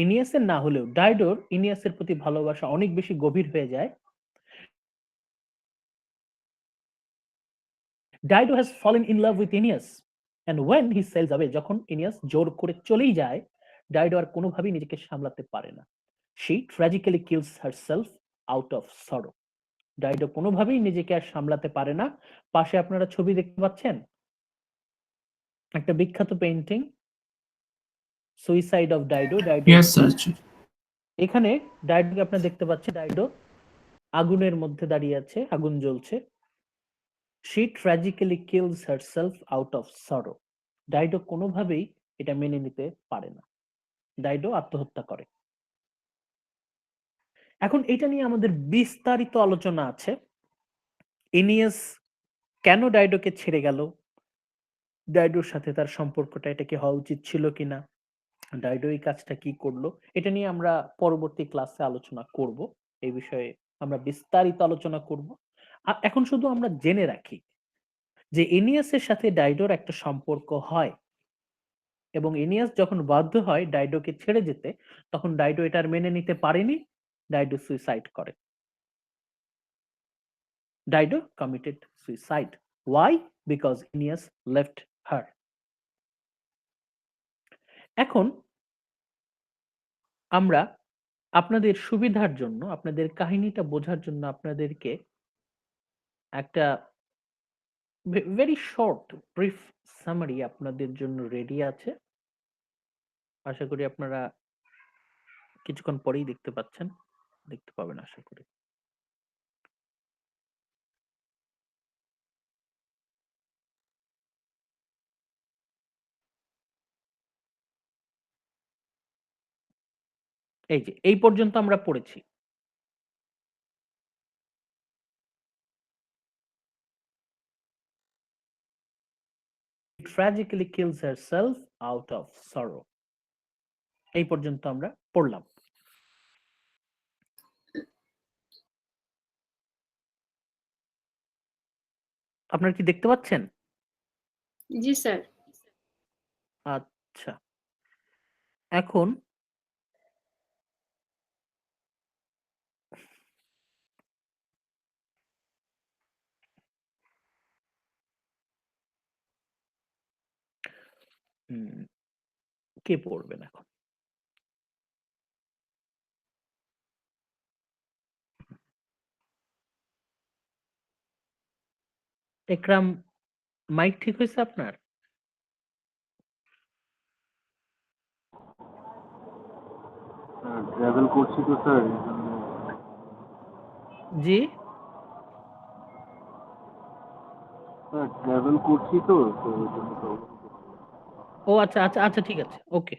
ইনিয়াসের না হলেও ডাইডোর ইনিয়াসের প্রতি ভালোবাসা অনেক বেশি গভীর হয়ে যায়। Dido has fallen in love with Aeneas and when he sails away, যখন ইনিয়াস জোর করে চলেই যায়, ডাইডো আর কোনোভাবেই নিজেকে সামলাতে পারে না। She tragically kills herself out of sorrow. Dido কোনোভাবেই নিজেকে আর সামলাতে পারে না। পাশে আপনারা ছবি দেখতে পাচ্ছেন, একটা বিখ্যাত painting, suicide of Dido. Dido Yes, sir. এখানে ডাইডোকে আপনারা দেখতে পাচ্ছেন, ডাইডো আগুনের মধ্যে দাঁড়িয়ে আছে, আগুন জ্বলছে। She tragically kills herself out of sorrow. Dido কোনোভাবেই এটা মেনে নিতে পারে না, ডাইডো আত্মহত্যা করে। এখন এটা নিয়ে আমাদের বিস্তারিত আলোচনা আছে। ইনিয়াস কেন ডাইডোকে ছেড়ে গেল, ডাইডোর সাথে তার সম্পর্কটা এটা কি হওয়া উচিত ছিল কিনা, ডাইডো এই কাজটা কি করলো, এটা নিয়ে আমরা পরবর্তী ক্লাসে আলোচনা করব। এই বিষয়ে আমরা বিস্তারিত আলোচনা করব। আর এখন শুধু আমরা জেনে রাখি যে এনিয়াসের সাথে ডাইডোর একটা সম্পর্ক হয়, এবং এনিয়াস যখন বাধ্য হয় ডাইডোকে ছেড়ে যেতে, তখন ডাইডো এটার মেনে নিতে পারেনি, ডাইডো সুইসাইড করে। Dido committed suicide. Why? Because Aeneas left her. এখন আমরা আপনাদের সুবিধার জন্য, আপনাদের কাহিনীটা বোঝার জন্য আপনাদেরকে একটা ভেরি শর্ট ব্রিফ সামারি আপনাদের জন্য রেডি আছে। আশা করি আপনারা কিছুক্ষণ পরেই দেখতে পাচ্ছেন, দেখতে পাবেন আশা করি। এই যে এই পর্যন্ত আমরা পড়েছি। Tragically kills herself out of sorrow. এই পর্যন্ত আমরা পড়লাম। আপনারা কি দেখতে পাচ্ছেন? জি স্যার। আচ্ছা, এখন কে পড়বেন এখন? একরাম, মাইক ঠিক হয়েছে আপনার? ট্রাভেল করছি তো স্যার, জি, স্যার ট্রাভেল করছি তো তো ওই জন্য problem হচ্ছে। ও আচ্ছা আচ্ছা আচ্ছা, ঠিক আছে, ওকে।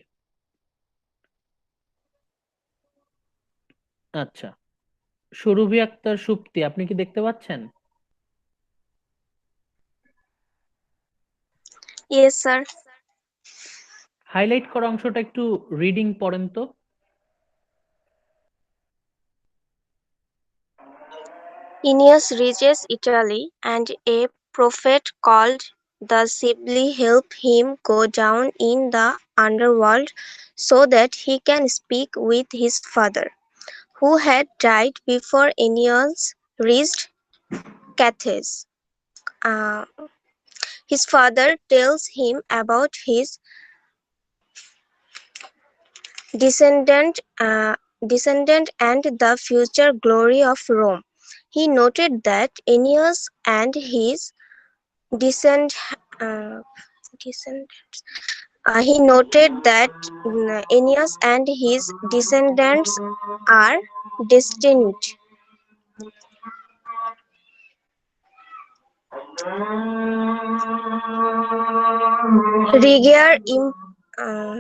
আচ্ছা, সুরভি আক্তার সুপ্তি, আপনি কি দেখতে পাচ্ছেন? Yes, sir. হাইলাইট করা অংশটা একটু রিডিং পড়েন তো। Aeneas reaches Italy, and a prophet called the Sibyl helps him go down in the underworld so that he can speak with his father, who had died before Aeneas reached Carthage. Uh, his father tells him about his descendant, uh, descendant and the future glory of Rome. He noted that Aeneas and his descend, uh, descendants. He noted that Aeneas and his descendants are destined. Regier im, uh,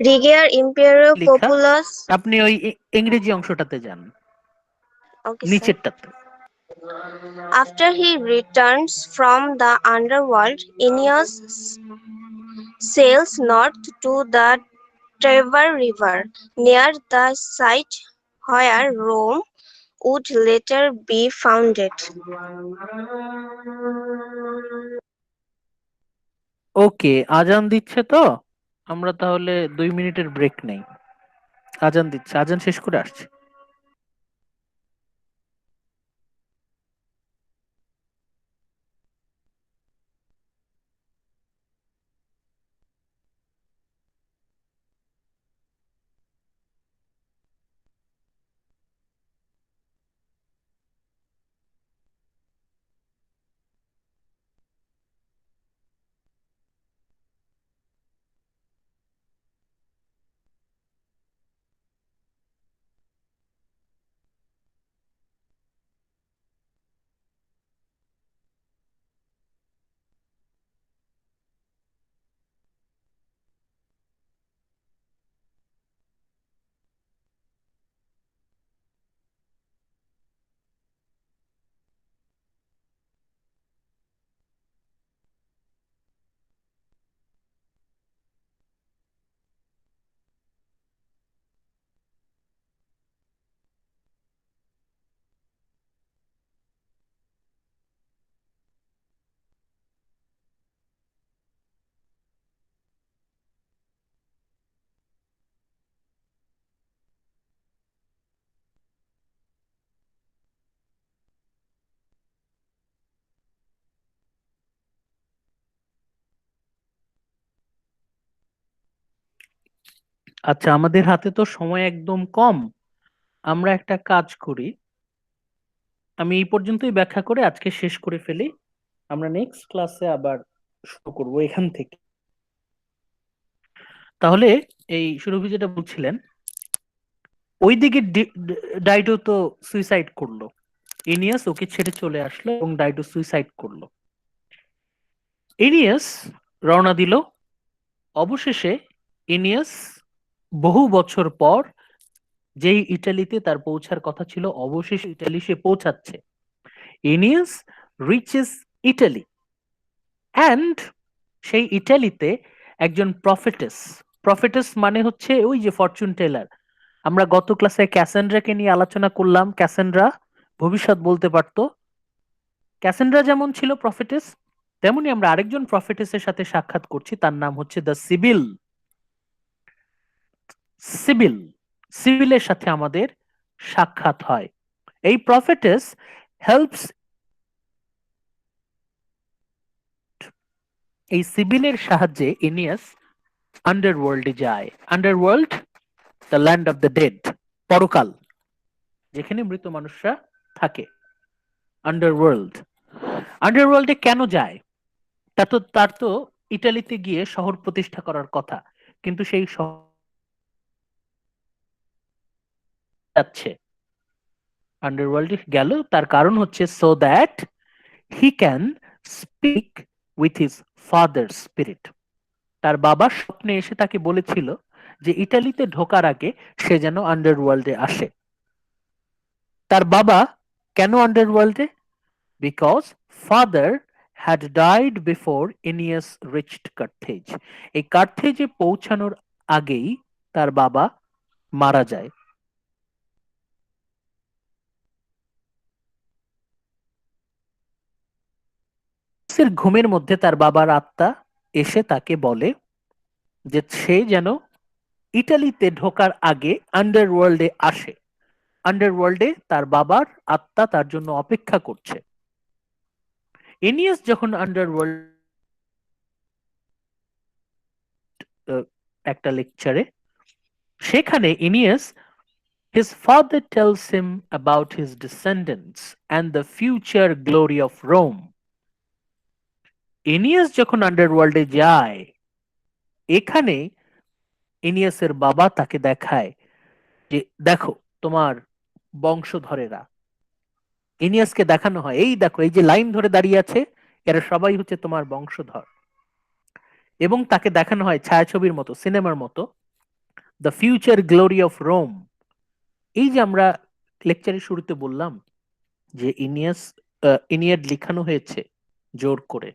Regier Imperio লেখা, Populus. আপনি ওই ইংরেজি অংশটাতে যান, Okay, sir. নিচেরটাতে। After he returns from the underworld, Aeneas sails north to the Tiber River, near the site where Rome would later be founded. ওকে, আজান দিচ্ছে তো, আমরা তাহলে 2 মিনিটের ব্রেক নেই। আজান দিচ্ছে, আজান শেষ করে আসছি। আচ্ছা, আমাদের হাতে তো সময় একদম কম। আমরা একটা কাজ করি, আমি এই পর্যন্তই ব্যাখ্যা করে আজকে শেষ করে ফেলি। আমরা নেক্সট ক্লাসে আবার শুরু করব এখান থেকে। তাহলে এই সুরভি যেটা বলছিলেন, ওইদিকে ডাইডো তো সুইসাইড করলো, ইনিয়াস ওকে ছেড়ে চলে আসলো এবং ডাইডো সুইসাইড করলো। ইনিয়াস রওনা দিল। অবশেষে ইনিয়াস বহু বছর পর যেই ইটালিতে তার পৌঁছার কথা ছিল, অবশেষে ইটালি সে পৌঁছাচ্ছে। ইনিয়াস রিচেস ইটালি, অ্যান্ড সেই ইটালিতে একজন প্রফেটেস, প্রফেটেস মানে হচ্ছে ওই যে ফরচুন টেলার। আমরা গত ক্লাসে ক্যাসেন্ড্রাকে নিয়ে আলোচনা করলাম। ক্যাসেন্ড্রা ভবিষ্যৎ বলতে পারতো। ক্যাসেন্ড্রা যেমন ছিল প্রফেটেস, তেমনি আমরা আরেকজন প্রফেটেসের সাথে সাক্ষাৎ করছি, তার নাম হচ্ছে দ্য সিবিল। সিবিল, সিবিলের সাথে আমাদের সাক্ষাৎ হয়। এই প্রফেটেস হেল্পস, এই সিবিলের সাহায্যে ইনিয়াস আন্ডারওয়ার্ল্ডে যায়। Underworld, the land of the dead, পরকাল, যেখানে মৃত মানুষরা থাকে, আন্ডারওয়ার্ল্ড। আন্ডারওয়ার্ল্ডে কেন যায়? তার তো ইটালিতে গিয়ে শহর প্রতিষ্ঠা করার কথা, কিন্তু সেই শহর যাচ্ছে, আন্ডারওয়ার্ল্ডে গেল, তার কারণ হচ্ছে so that he can speak with his father spirit. তার বাবা স্বপ্নে এসে তাকে বলেছিল যে ইটালিতে ঢোকার আগে সে যেন আন্ডারওয়ার্ল্ডে আসে। তার বাবা কেন আন্ডারওয়ার্ল্ডে? Because father had died before Aeneas reached Carthage. এই কার্থেজে পৌঁছানোর আগেই তার বাবা মারা যায়। ঘুমের মধ্যে তার বাবার আত্মা এসে তাকে বলে যে সে যেন ইটালিতে ঢোকার আগে আন্ডারওয়ার্ল্ডে আসে। আন্ডারওয়ার্ল্ডে তার বাবার আত্মা তার জন্য অপেক্ষা করছে। এনিয়াস যখন আন্ডারওয়ার্ল্ড একটা লেকচারে, সেখানে ইনিয়াস, his father tells him about his descendants and the future glory of Rome. এনিয়াস যখন আন্ডারওয়ার্ল্ডে যায়, এখানে এনিয়াসের বাবা তাকে দেখায় যে দেখো তোমার বংশধরেরা। এনিয়াসকে দেখানো হয়, এই দেখো এই যে লাইন ধরে দাঁড়িয়ে আছে, এরা সবাই হচ্ছে তোমার বংশধর। এবং তাকে দেখানো হয় ছায়াছবির মতো, সিনেমার মতো, the future glory of Rome. এই যে আমরা লেকচারের শুরুতে বললাম যে ইনিয়াড লিখানো হয়েছে জোর করে,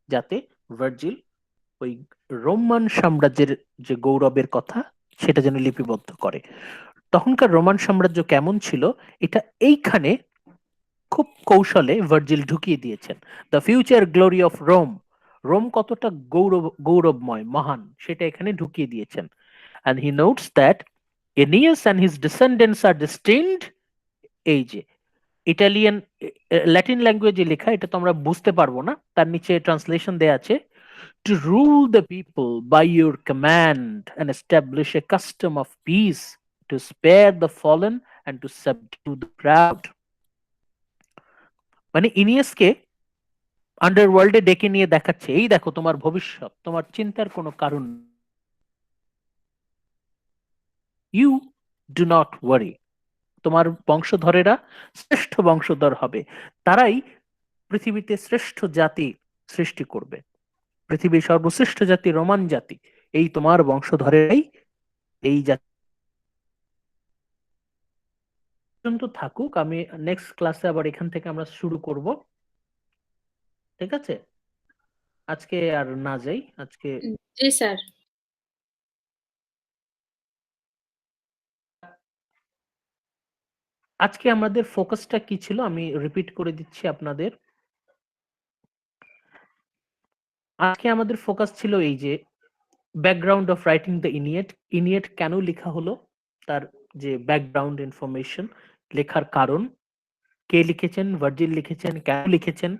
যাতে ভার্জিল ওই রোমান সাম্রাজ্যের যে গৌরবের কথা সেটা যেন লিপিবদ্ধ করে। তখনকার রোমান সাম্রাজ্য কেমন ছিল এটা এইখানে খুব কৌশলে ভার্জিল ঢুকিয়ে দিয়েছেন। The future glory of Rome, Rome কতটা গৌরবময়, মহান, সেটা এখানে ঢুকিয়ে দিয়েছেন। and he notes that Aeneas and his descendants are destined, এই যে ইটালিয়ান ল্যাটিন ল্যাঙ্গুয়েজে লেখা, এটা তো আমরা বুঝতে পারবো না, তার নিচে ট্রান্সলেশন দেয়া আছে, to rule the people by your command and establish a custom of peace, to spare the fallen and to subdue the proud. মানে ইনিয়াসকে আন্ডারওয়ার্ল্ডে ডেকে নিয়ে দেখাচ্ছে, এই দেখো তোমার ভবিষ্যৎ, তোমার চিন্তার কোনো কারণ, ইউ ডু নট ওয়ারি, তোমার বংশধরেরা শ্রেষ্ঠ বংশধর হবে, তারাই পৃথিবীতে শ্রেষ্ঠ জাতি সৃষ্টি করবে, পৃথিবীর সর্বশ্রেষ্ঠ জাতি রোমান জাতি, এই তোমার বংশধরেরাই এই জাতি। পর্যন্ত থাকুক, আমি নেক্সট ক্লাসে আবার এখান থেকে আমরা শুরু করব। ঠিক আছে, আজকে আর না যাই আজকে। জি স্যার। আজকে আমাদের ফোকাসটা কি ছিল আমি রিপিট করে দিচ্ছি আপনাদের। আজকে আমাদের ফোকাস ছিল এই যে ব্যাকগ্রাউন্ড অফ রাইটিং দ্য ইনিয়েট। ইনিয়েট কেন লেখা হলো, তার যে ব্যাকগ্রাউন্ড ইনফরমেশন, লেখার কারণ, কে লিখেছেন, ভার্জিল লিখেছেন, কেন লিখেছেন,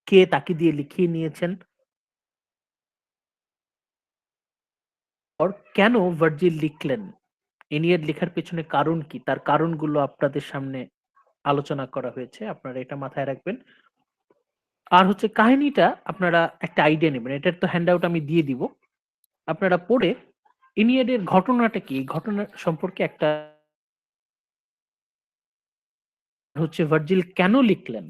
কে তাকে দিয়ে লিখিয়ে নিয়েছেন, আর কেন ভার্জিল লিখলেন, এনিয়েড লেখার পেছনে কারণ কি, তার কারণগুলো আপনাদের সামনে আলোচনা করা হয়েছে, আপনারা এটা মাথায় রাখবেন। আর হচ্ছে কাহিনীটা আপনারা একটা আইডিয়া নেবেন, এটার তো হ্যান্ড আউট আমি দিয়ে দিব, আপনারা পড়ে এনিয়েডের ঘটনাটা কি, এই ঘটনা সম্পর্কে একটা হচ্ছে ভার্জিল কেন লিখলেন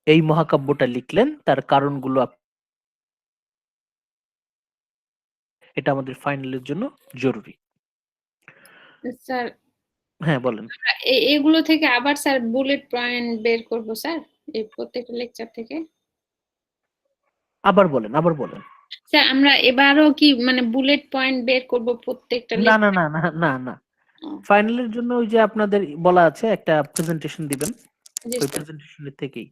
এই মহাকাব্যটা লিখলেন, তার কারণগুলো এটা আমাদের ফাইনালের জন্য জরুরি। স্যার হ্যাঁ বলেন। এগুলো থেকে আবার স্যার বুলেট পয়েন্ট বের করব স্যার, এই প্রত্যেকটা লেকচার থেকে। আবার বলেন, আবার বলেন। স্যার আমরা এবারও কি মানে বুলেট পয়েন্ট বের করব প্রত্যেকটা না না না না না না, ফাইনালের জন্য ওই যে আপনাদের বলা আছে একটা প্রেজেন্টেশন দিবেন, ওই প্রেজেন্টেশনের থেকেই।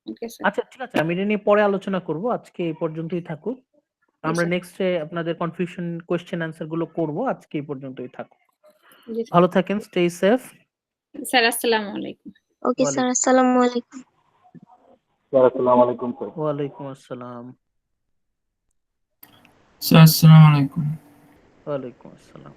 Okay sir. আচ্ছা ঠিক আছে, আমি এটা নিয়ে পরে আলোচনা করব, আজকে এই পর্যন্তই থাকুক। আমরা নেক্সটে আপনাদের কনফিউশন কোশ্চেন অ্যান্সার গুলো করব, আজকে এই পর্যন্তই থাকুক। ভালো থাকেন, স্টে সেফ। স্যার আসসালামু আলাইকুম। ওকে স্যার, আসসালামু আলাইকুম। আসসালামু আলাইকুম স্যার। ওয়ালাইকুম আসসালাম। স্যার আসসালামু আলাইকুম। ওয়ালাইকুম আসসালাম।